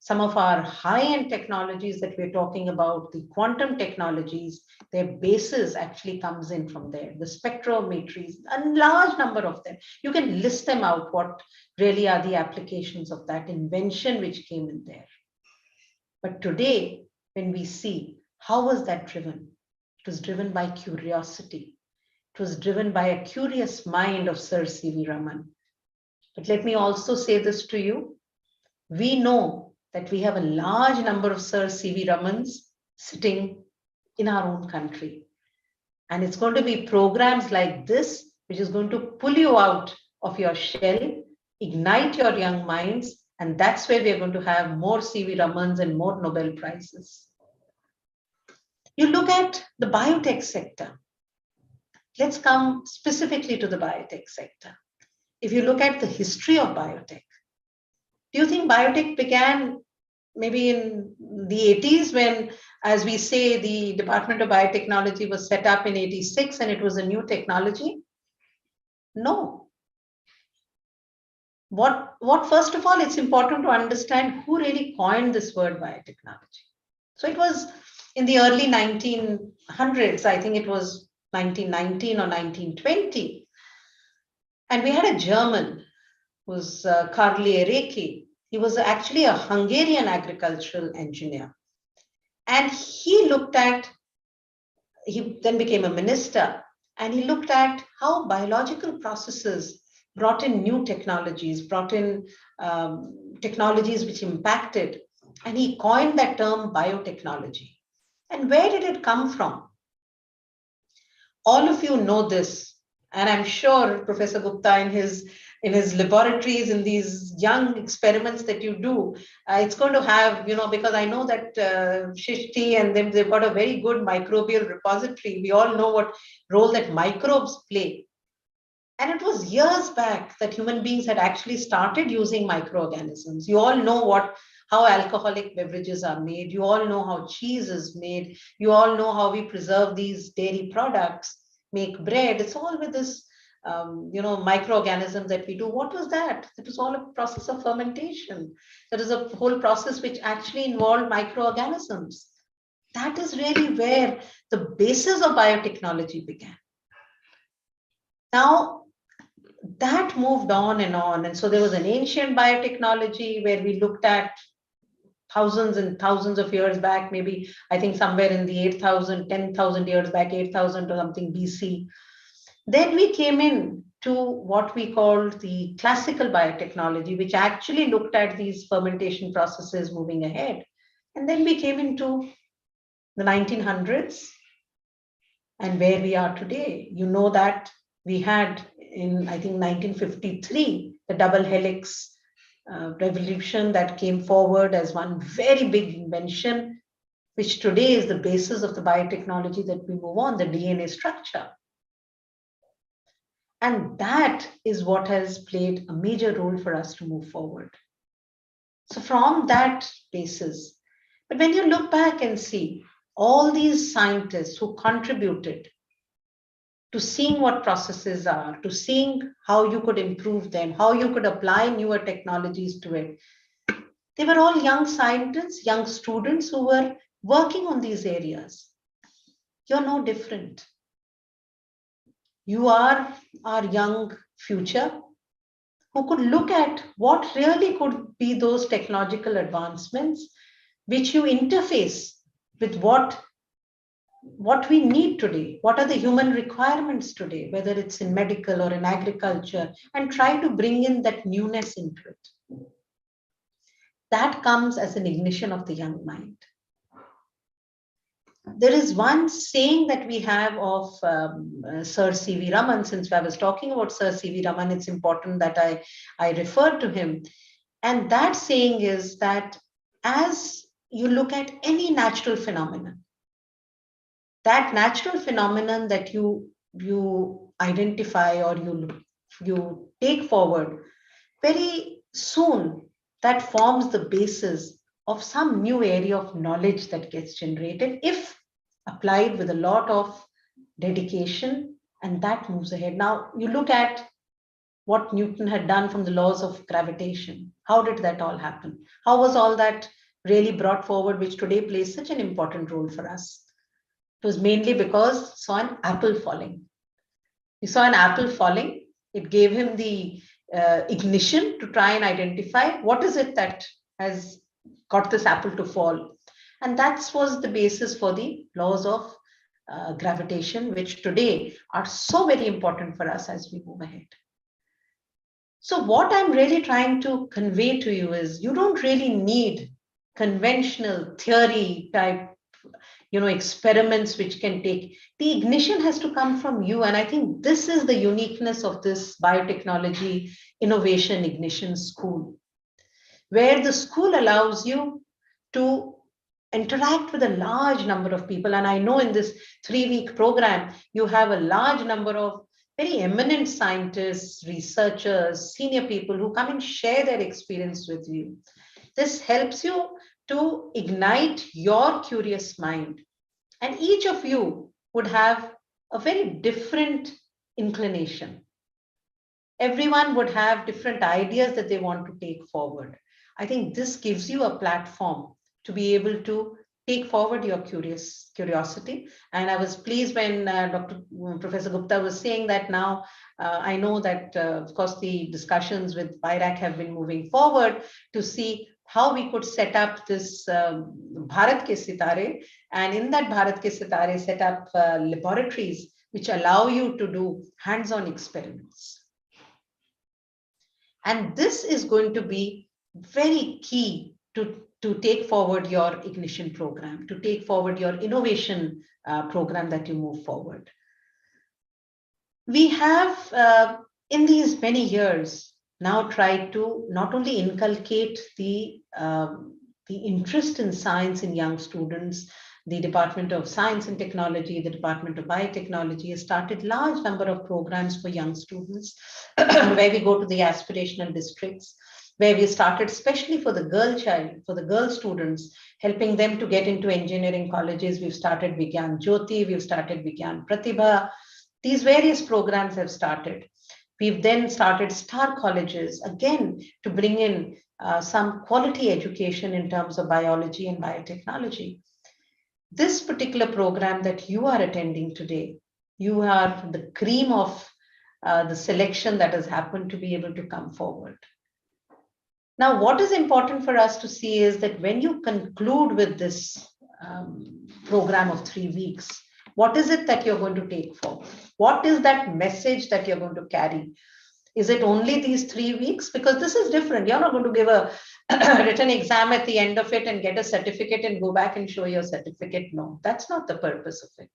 some of our high-end technologies that we're talking about, the quantum technologies, their basis actually comes in from there. The spectrometries, a large number of them. You can list them out, what really are the applications of that invention which came in there. But today, when we see, how was that driven? It was driven by curiosity. It was driven by a curious mind of Sir C.V. Raman. But let me also say this to you. We know that we have a large number of Sir C.V. Ramans sitting in our own country. And it's going to be programs like this, which is going to pull you out of your shell, ignite your young minds, and that's where we're going to have more C.V. Ramans and more Nobel Prizes. You look at the biotech sector. Let's come specifically to the biotech sector. If you look at the history of biotech, do you think biotech began maybe in the 80s when, as we say, the Department of Biotechnology was set up in 86 and it was a new technology? No. What first of all, it's important to understand who really coined this word biotechnology. So it was in the early 1900s, I think it was 1919 or 1920. And we had a German, who was Karl Erecki. He was actually a Hungarian agricultural engineer. And he then became a minister, and he looked at how biological processes brought in new technologies, brought in technologies which impacted, and he coined that term biotechnology. And where did it come from? All of you know this, and I'm sure Professor Gupta in his laboratories, in these young experiments that you do, it's going to have, because I know that Shishti and them, they've got a very good microbial repository. We all know what role that microbes play. And it was years back that human beings had actually started using microorganisms. You all know how alcoholic beverages are made. You all know how cheese is made. You all know how we preserve these dairy products, make bread. It's all with this, microorganisms that we do. What was that? It was all a process of fermentation. That is a whole process which actually involved microorganisms. That is really where the basis of biotechnology began. Now, that moved on. And so there was an ancient biotechnology where we looked at thousands and thousands of years back, maybe I think somewhere in the 8,000, 10,000 years back, 8,000 or something BC. Then we came in to what we called the classical biotechnology, which actually looked at these fermentation processes moving ahead. And then we came into the 1900s and where we are today. You know that we had in, I think, 1953, the double helix revolution that came forward as one very big invention, which today is the basis of the biotechnology that we move on, the DNA structure. And that is what has played a major role for us to move forward. So from that basis, but when you look back and see all these scientists who contributed to seeing what processes are, to seeing how you could improve them, how you could apply newer technologies to it. They were all young scientists, young students who were working on these areas. You're no different. You are our young future who could look at what really could be those technological advancements which you interface with what we need today, what are the human requirements today, whether it's in medical or in agriculture, and try to bring in that newness into it. That comes as an ignition of the young mind. There is one saying that we have of Sir C.V. Raman. Since I was talking about Sir C.V. Raman, it's important that I refer to him. And that saying is that as you look at any natural phenomenon, that natural phenomenon that you identify or you take forward, very soon that forms the basis of some new area of knowledge that gets generated if applied with a lot of dedication, and that moves ahead. Now, you look at what Newton had done from the laws of gravitation. How did that all happen? How was all that really brought forward, which today plays such an important role for us? It was mainly because he saw an apple falling. He saw an apple falling. It gave him the ignition to try and identify what is it that has got this apple to fall. And that was the basis for the laws of gravitation, which today are so very important for us as we move ahead. So what I'm really trying to convey to you is you don't really need conventional theory type, experiments which can take. The ignition has to come from you. And I think this is the uniqueness of this biotechnology innovation ignition school, where the school allows you to interact with a large number of people. And I know in this 3-week program, you have a large number of very eminent scientists, researchers, senior people who come and share their experience with you. This helps you to ignite your curious mind. And each of you would have a very different inclination. Everyone would have different ideas that they want to take forward. I think this gives you a platform to be able to take forward your curiosity. And I was pleased when Professor Gupta was saying that now I know that, of course, the discussions with BIRAC have been moving forward to see how we could set up this Bharat Ke Sitare, and in that Bharat Ke Sitare set up laboratories which allow you to do hands-on experiments. And this is going to be very key to take forward your ignition program, to take forward your innovation program that you move forward. We have, in these many years, now tried to not only inculcate the interest in science in young students. The Department of Science and Technology, the Department of Biotechnology has started large number of programs for young students where we go to the aspirational districts, where we started especially for the girl students, helping them to get into engineering colleges. We've started Vigyan Jyoti, we've started Vigyan Pratibha. These various programs have started. We've then started star colleges, again, to bring in some quality education in terms of biology and biotechnology. This particular program that you are attending today, you are the cream of the selection that has happened to be able to come forward. Now, what is important for us to see is that when you conclude with this program of 3 weeks, what is it that you're going to take forward? What is that message that you're going to carry? Is it only these 3 weeks? Because this is different. You're not going to give a written exam at the end of it and get a certificate and go back and show your certificate. No, that's not the purpose of it.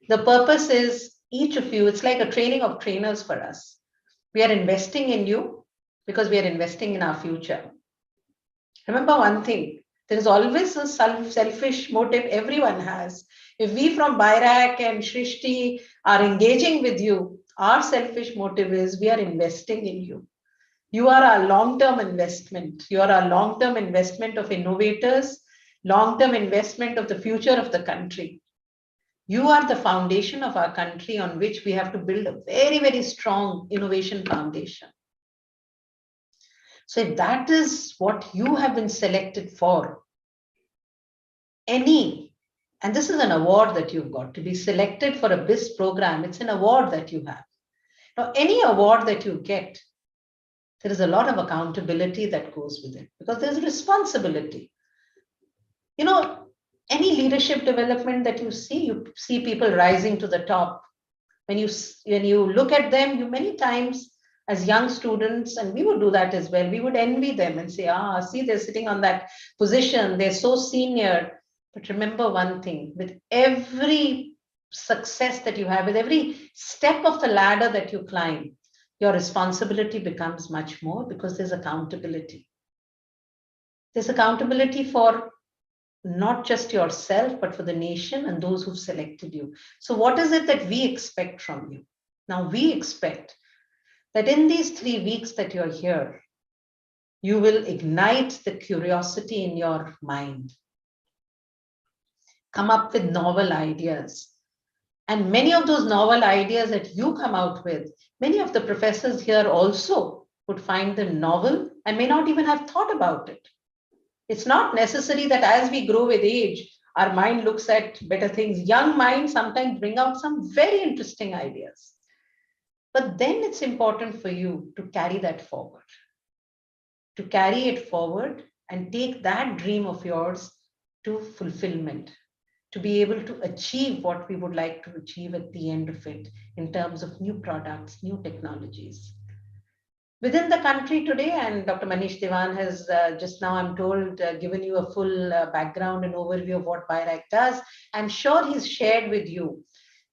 The purpose is each of you, it's like a training of trainers for us. We are investing in you because we are investing in our future. Remember one thing, there is always a selfish motive everyone has. If we from BIRAC and Shrishti are engaging with you, our selfish motive is we are investing in you. You are our long-term investment. You are our long-term investment of innovators, long-term investment of the future of the country. You are the foundation of our country on which we have to build a very, very strong innovation foundation. So if that is what you have been selected for, and this is an award that you've got, to be selected for a BIIS program, it's an award that you have. Now, any award that you get, there is a lot of accountability that goes with it because there's responsibility. Any leadership development that you see people rising to the top. When you look at them, you many times as young students, and we would do that as well, we would envy them and say, see, they're sitting on that position, they're so senior. But remember one thing, with every success that you have, with every step of the ladder that you climb, your responsibility becomes much more because there's accountability. There's accountability for not just yourself, but for the nation and those who've selected you. So what is it that we expect from you? Now, we expect that in these 3 weeks that you're here, You will ignite the curiosity in your mind. Come up with novel ideas. And many of those novel ideas that you come out with, many of the professors here also would find them novel and may not even have thought about it. It's not necessary that as we grow with age, our mind looks at better things. Young minds sometimes bring out some very interesting ideas. But then it's important for you to carry that forward, to carry it forward and take that dream of yours to fulfillment, to be able to achieve what we would like to achieve at the end of it in terms of new products, new technologies. Within the country today, and Dr. Manish Devan has just now, I'm told, given you a full background and overview of what BIIS does. I'm sure he's shared with you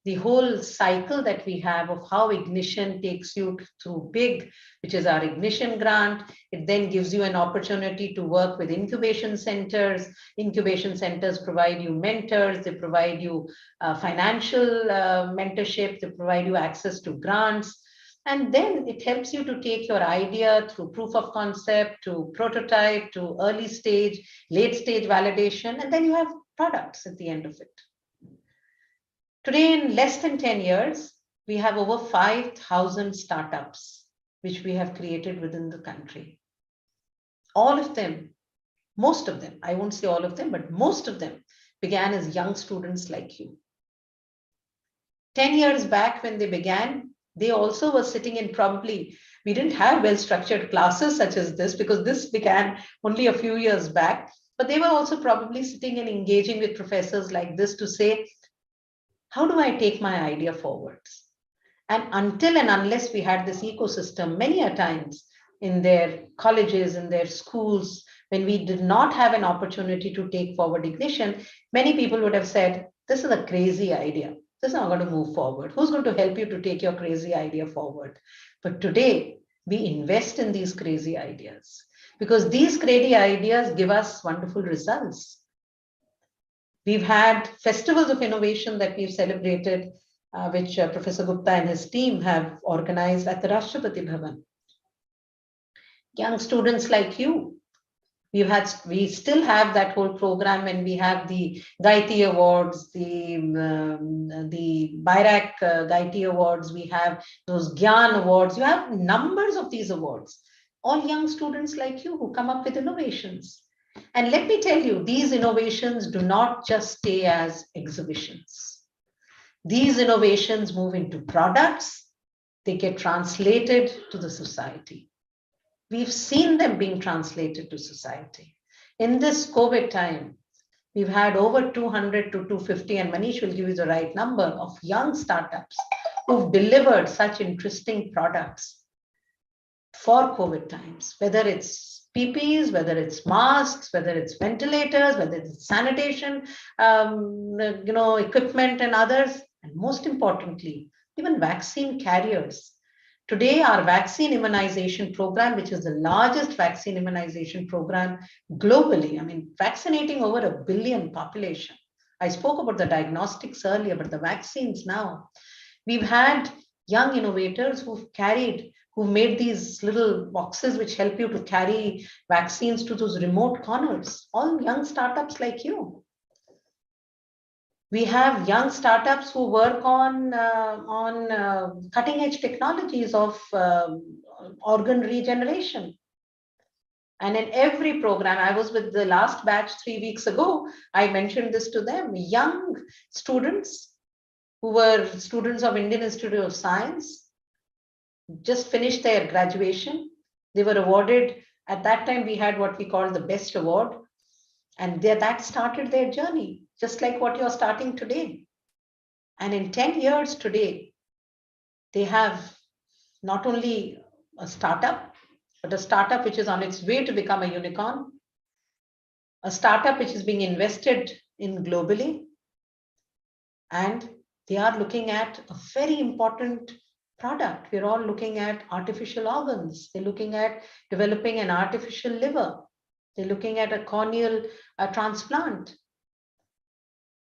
the whole cycle that we have of how Ignition takes you through BIG, which is our Ignition grant. It then gives you an opportunity to work with incubation centers. Incubation centers provide you mentors, they provide you financial mentorship, they provide you access to grants. And then it helps you to take your idea through proof of concept, to prototype, to early stage, late stage validation, and then you have products at the end of it. Today, in less than 10 years, we have over 5,000 startups which we have created within the country. All of them, most of them, I won't say all of them, but most of them began as young students like you. 10 years back when they began, they also were sitting in probably, we didn't have well-structured classes such as this because this began only a few years back, but they were also probably sitting and engaging with professors like this to say, how do I take my idea forwards? And until and unless we had this ecosystem, many a times in their colleges, in their schools, when we did not have an opportunity to take forward Ignition, many people would have said, this is a crazy idea. This is not going to move forward. Who's going to help you to take your crazy idea forward? But today, we invest in these crazy ideas because these crazy ideas give us wonderful results. We've had festivals of innovation that we've celebrated, which Professor Gupta and his team have organized at the Rashtrapati Bhavan. Young students like you, we still have that whole program when we have the Gaiti Awards, the BIIS Gaiti Awards, we have those Gyan Awards, you have numbers of these awards, all young students like you who come up with innovations. And let me tell you, these innovations do not just stay as exhibitions. These innovations move into products, they get translated to the society. We've seen them being translated to society. In this COVID time, we've had over 200 to 250, and Manish will give you the right number, of young startups who've delivered such interesting products for COVID times, whether it's PPEs, whether it's masks, whether it's ventilators, whether it's sanitation, equipment and others, and most importantly, even vaccine carriers. Today, our vaccine immunization program, which is the largest vaccine immunization program globally, I mean, vaccinating over 1 billion population. I spoke about the diagnostics earlier, but the vaccines now. We've had young innovators who've made these little boxes which help you to carry vaccines to those remote corners, all young startups like you. We have young startups who work on cutting edge technologies of organ regeneration. And in every program, I was with the last batch 3 weeks ago, I mentioned this to them, young students who were students of Indian Institute of Science, just finished their graduation. They were awarded, at that time we had what we called the best award. And that started their journey, just like what you're starting today. And in 10 years today, they have not only a startup, but a startup which is on its way to become a unicorn, a startup which is being invested in globally. And they are looking at a very important product. We're all looking at artificial organs. They're looking at developing an artificial liver. They're looking at a corneal transplant.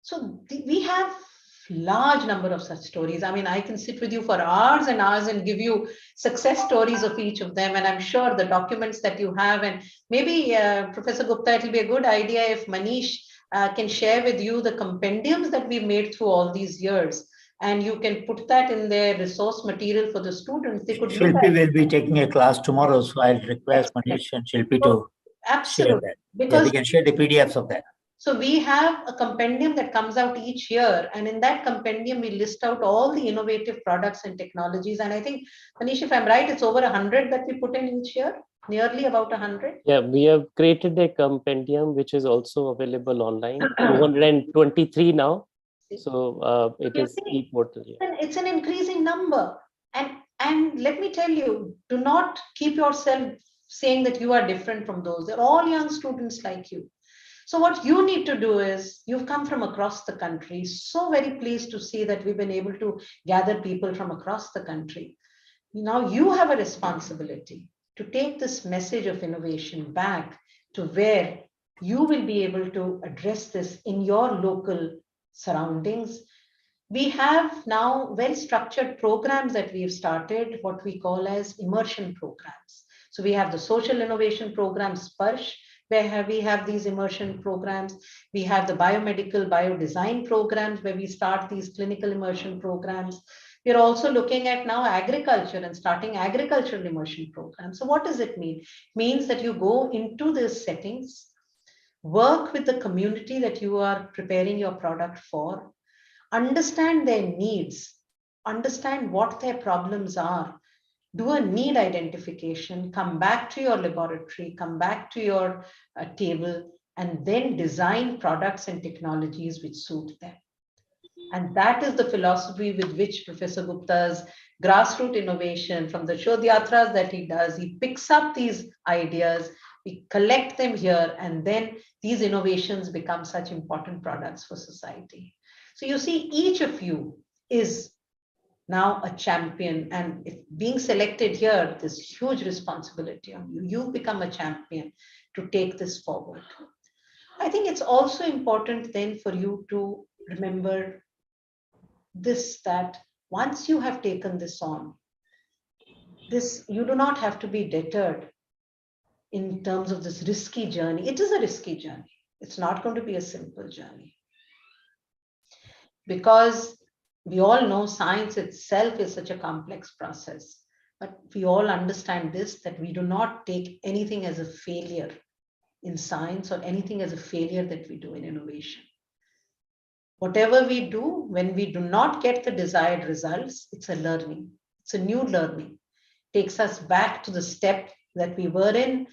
So we have large number of such stories. I mean, I can sit with you for hours and hours and give you success stories of each of them. And I'm sure the documents that you have, and maybe Professor Gupta, it'll be a good idea if Manish can share with you the compendiums that we made through all these years. And you can put that in their resource material for the students. They could look Shilpi at. will be taking a class tomorrow, so I'll request Manish and Shilpi to share Absolutely. that. Because they can share the PDFs of that. so we have a compendium that comes out each year, and in that compendium, we list out all the innovative products and technologies. And I think, Manish, if I'm right, it's over 100 that we put in each year, nearly about 100. Yeah, we have created a compendium which is also available online, 223 now. So it is e-portal. It's an increasing number. And let me tell you, do not keep yourself saying that you are different from those. They're all young students like you. So what you need to do is, you've come from across the country. So very pleased to see that we've been able to gather people from across the country. Now you have a responsibility to take this message of innovation back to where you will be able to address this in your local surroundings. We have now well-structured programs that we've started, what we call as immersion programs. So we have the social innovation program, Sparsh, where we have these immersion programs. We have the biomedical biodesign programs where we start these clinical immersion programs. We're also looking at now agriculture and starting agricultural immersion programs. So what does it mean? It means that you go into these settings, work with the community that you are preparing your product for, understand their needs, understand what their problems are, do a need identification, come back to your laboratory, come back to your table, and then design products and technologies which suit them. And that is the philosophy with which Professor Gupta's grassroots innovation, from the Shodh Yatras that he does, he picks up these ideas, we collect them here, and then these innovations become such important products for society. So you see, each of you is now a champion, and if being selected here, this huge responsibility on you. You become a champion to take this forward. I think it's also important then for you to remember this, that once you have taken this on, this, you do not have to be deterred in terms of this risky journey. It is a risky journey. It's not going to be a simple journey. Because we all know science itself is such a complex process, but we all understand this, that we do not take anything as a failure in science or anything as a failure that we do in innovation. Whatever we do, when we do not get the desired results, it's a learning. It's a new learning. It takes us back to the step that we were in.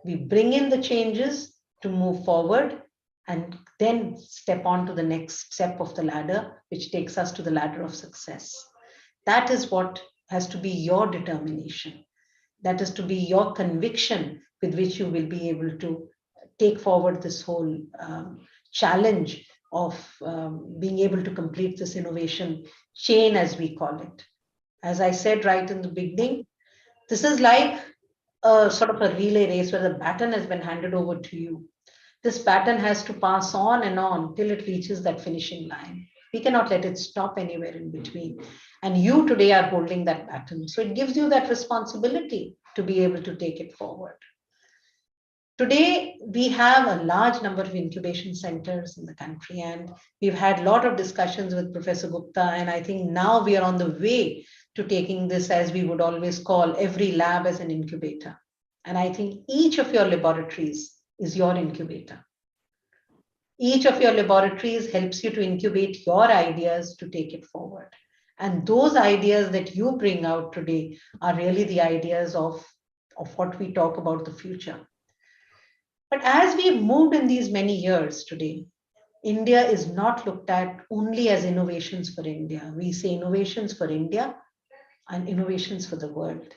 We bring in the changes to move forward, and then step on to the next step of the ladder, which takes us to the ladder of success. That is what has to be your determination. That is to be your conviction with which you will be able to take forward this whole challenge of being able to complete this innovation chain, as we call it. As I said right in the beginning, this is like a sort of a relay race where the baton has been handed over to you. This baton has to pass on and on till it reaches that finishing line. We cannot let it stop anywhere in between. And you today are holding that baton. So it gives you that responsibility to be able to take it forward. Today, we have a large number of incubation centers in the country, and we've had a lot of discussions with Professor Gupta, and I think now we are on the way to taking this, as we would always call every lab as an incubator. And I think each of your laboratories is your incubator. Each of your laboratories helps you to incubate your ideas to take it forward. And those ideas that you bring out today are really the ideas of what we talk about the future. But as we've moved in these many years today, India is not looked at only as innovations for India. We say innovations for India and innovations for the world.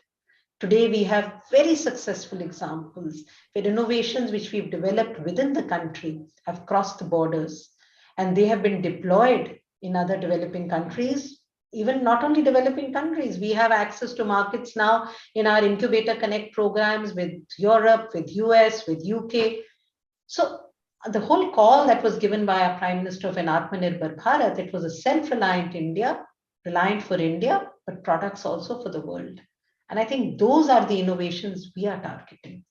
Today, we have very successful examples where innovations which we've developed within the country have crossed the borders, and they have been deployed in other developing countries. Even not only developing countries, we have access to markets now in our Incubator Connect programs with Europe, with US, with UK. So the whole call that was given by our Prime Minister of an Atmanirbhar Bharat, it was a self-reliant India, reliant for India, but products also for the world. And I think those are the innovations we are targeting.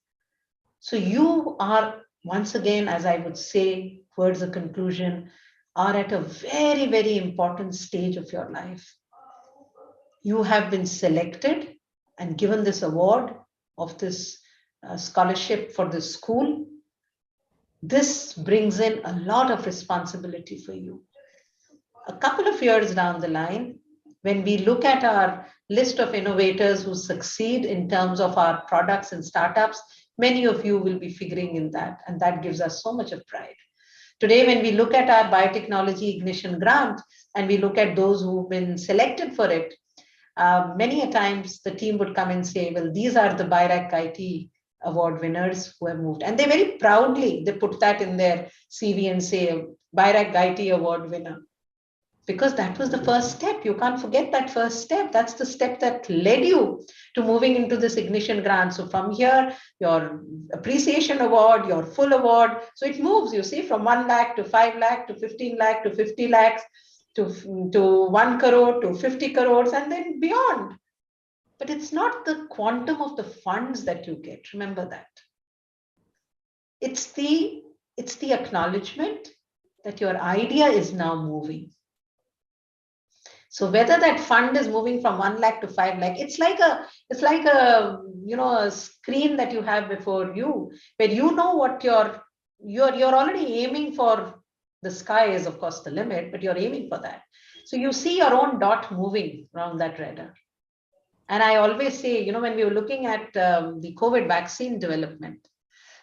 So you are, once again, as I would say, towards a conclusion, are at a very, very important stage of your life. You have been selected and given this award of this scholarship for this school. This brings in a lot of responsibility for you. A couple of years down the line, when we look at our list of innovators who succeed in terms of our products and startups, many of you will be figuring in that, and that gives us so much of pride. Today, when we look at our biotechnology ignition grant and we look at those who've been selected for it, many a times the team would come and say, well, these are the BIRAC IT award winners who have moved. And they very proudly, they put that in their CV and say, BIRAC IT award winner. Because that was the first step. You can't forget that first step. That's the step that led you to moving into this ignition grant. So from here, your appreciation award, your full award. So it moves, you see, from 1 lakh to 5 lakh to 15 lakh to 50 lakhs to 1 crore to 50 crores and then beyond. But it's not the quantum of the funds that you get. Remember that. It's the acknowledgement that your idea is now moving. So whether that fund is moving from 1 lakh to 5 lakh, it's like a a screen that you have before you, where you know what you're already aiming for. The sky is of course the limit, but you're aiming for that. So you see your own dot moving around that radar. And I always say, when we were looking at the COVID vaccine development,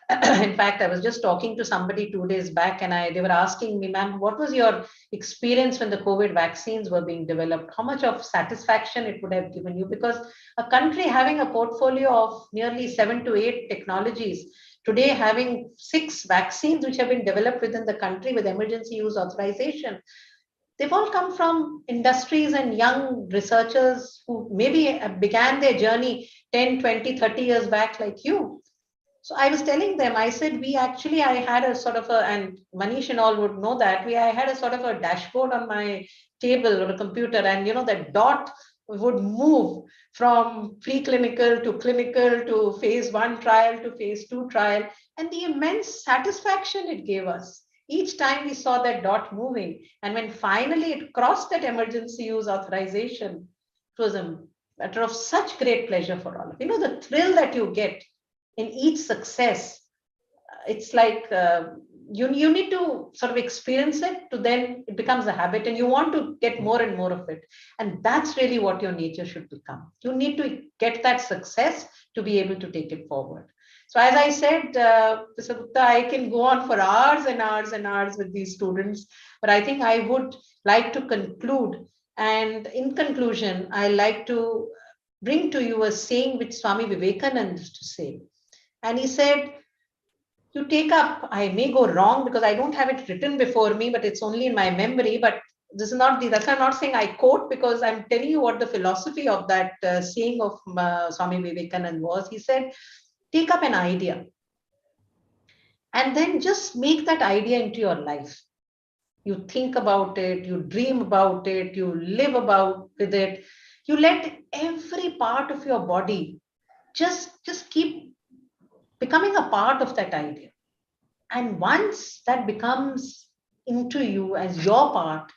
in fact, I was just talking to somebody 2 days back and they were asking me, ma'am, what was your experience when the COVID vaccines were being developed? How much of satisfaction it would have given you? Because a country having a portfolio of nearly 7 to 8 technologies, today having 6 vaccines which have been developed within the country with emergency use authorization, they've all come from industries and young researchers who maybe began their journey 10, 20, 30 years back like you. So I was telling them, I said, I had a sort of and Manish and all would know that, I had a sort of a dashboard on my table or a computer, and that dot would move from preclinical to clinical to phase 1 trial to phase 2 trial, and the immense satisfaction it gave us. Each time we saw that dot moving, and when finally it crossed that emergency use authorization, it was a matter of such great pleasure for all of you. The thrill that you get in each success, it's like you need to sort of experience it to then it becomes a habit, and you want to get more and more of it. And that's really what your nature should become. You need to get that success to be able to take it forward. So as I said, Mr. Gupta, I can go on for hours and hours and hours with these students, but I think I would like to conclude. And in conclusion, I like to bring to you a saying which Swami Vivekananda used to say. And he said, you take up, I may go wrong because I don't have it written before me, but it's only in my memory. But this is not that's why I'm not saying I quote, because I'm telling you what the philosophy of that saying of Swami Vivekananda was. He said, take up an idea and then just make that idea into your life. You think about it, you dream about it, you live with it. You let every part of your body just keep becoming a part of that idea. And once that becomes into you as your part,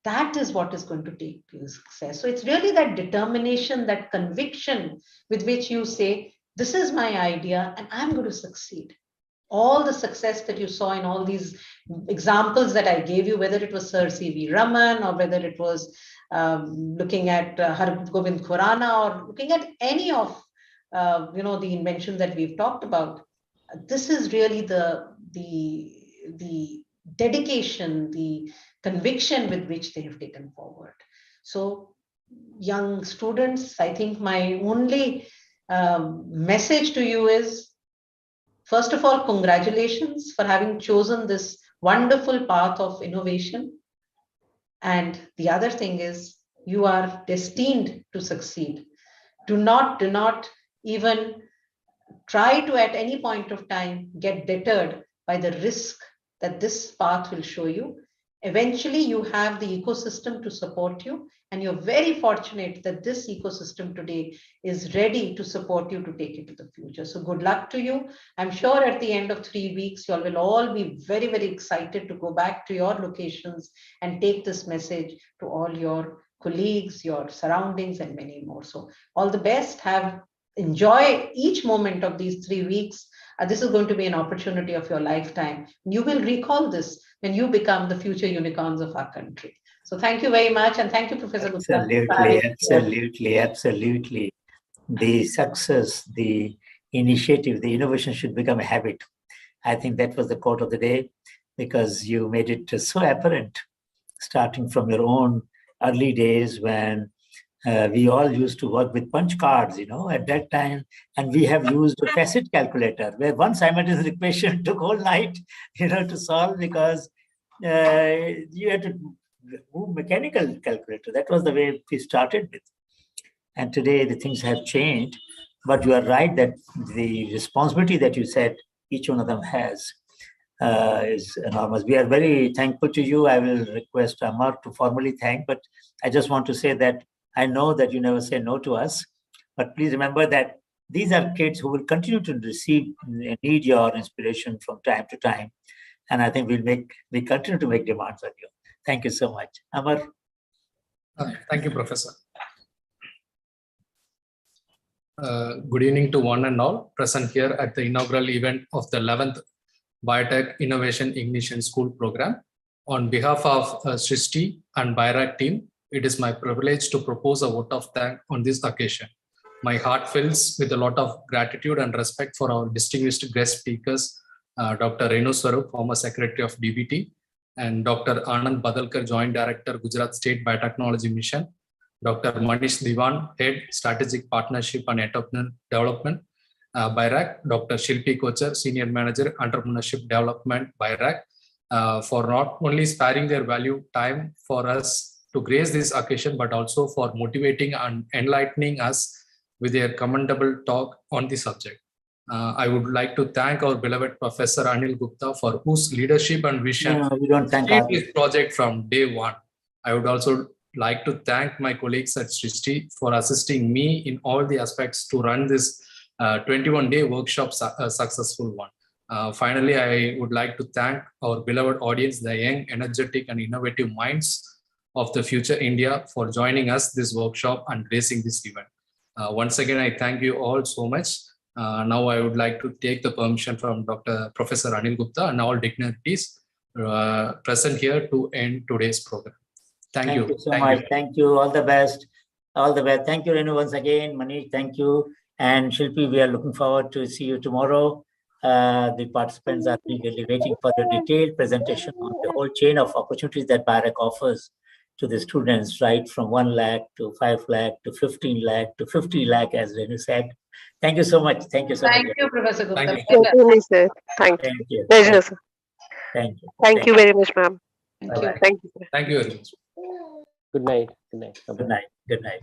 that is what is going to take you to success. So it's really that determination, that conviction with which you say, this is my idea and I'm going to succeed. All the success that you saw in all these examples that I gave you, whether it was Sir C.V. Raman or whether it was looking at Hargobind Khurana or looking at any of the inventions that we've talked about, this is really the dedication, the conviction with which they have taken forward. So young students, I think my only message to you is, first of all, congratulations for having chosen this wonderful path of innovation. And the other thing is, you are destined to succeed. Do not even try to at any point of time get deterred by the risk that this path will show you. Eventually, you have the ecosystem to support you, and you're very fortunate that this ecosystem today is ready to support you to take it to the future. So good luck to you. I'm sure at the end of 3 weeks, you all will all be very, very excited to go back to your locations and take this message to all your colleagues, your surroundings, and many more. So all the best. Enjoy each moment of these 3 weeks. This is going to be an opportunity of your lifetime. You will recall this when you become the future unicorns of our country. So thank you very much. And thank you, Professor Gupta. Absolutely. The success, the initiative, the innovation should become a habit. I think that was the quote of the day, because you made it so apparent, starting from your own early days when we all used to work with punch cards, at that time, and we have used a facet calculator where one simultaneous equation took whole night, to solve, because you had to move mechanical calculator. That was the way we started with. And today the things have changed, but you are right that the responsibility that you said each one of them has is enormous. We are very thankful to you. I will request Amar to formally thank, but I just want to say that I know that you never say no to us, but please remember that these are kids who will continue to need your inspiration from time to time. And I think we continue to make demands on you. Thank you so much. Amar? Thank you, Professor. Good evening to one and all present here at the inaugural event of the 11th Biotech Innovation Ignition School Program. On behalf of Srishti and BIRAC team, it is my privilege to propose a vote of thanks on this occasion. My heart fills with a lot of gratitude and respect for our distinguished guest speakers, Dr. Renu Soru, former Secretary of DBT, and Dr. Anand Badalkar, Joint Director, Gujarat State Biotechnology Mission, Dr. Manish Diwan, Head, Strategic Partnership and Entrepreneurial Development, BIRAC, Dr. Shilpi Kochar, Senior Manager, Entrepreneurship Development, BIRAC, for not only sparing their value time for us to grace this occasion, but also for motivating and enlightening us with their commendable talk on the subject. I would like to thank our beloved Professor Anil Gupta for whose leadership and vision shaped this project from day one. I would also like to thank my colleagues at Srishti for assisting me in all the aspects to run this 21-day workshop a successful one. Finally, I would like to thank our beloved audience, the young, energetic, and innovative minds of the future India, for joining us this workshop and gracing this event. Once again, I thank you all so much. Now I would like to take the permission from Professor Anil Gupta and all dignitaries present here to end today's program. Thank you so much. Thank you. All the best. All the best. Thank you, Renu, once again. Manish, thank you. And Shilpi, we are looking forward to see you tomorrow. The participants are eagerly waiting for the detailed presentation on the whole chain of opportunities that BIRAC offers to the students, right from 1 lakh to 5 lakh to 15 lakh to 50 lakh, as Renu said. Thank you so much. Thank you so much. Thank you, Professor Gupta. Thank you. Certainly, sir. Thank you. Pleasure, sir. Thank you. Thank you very much, ma'am. Thank you. Thank you, sir. Thank you very much. Good night. Good night. Good night. Good night.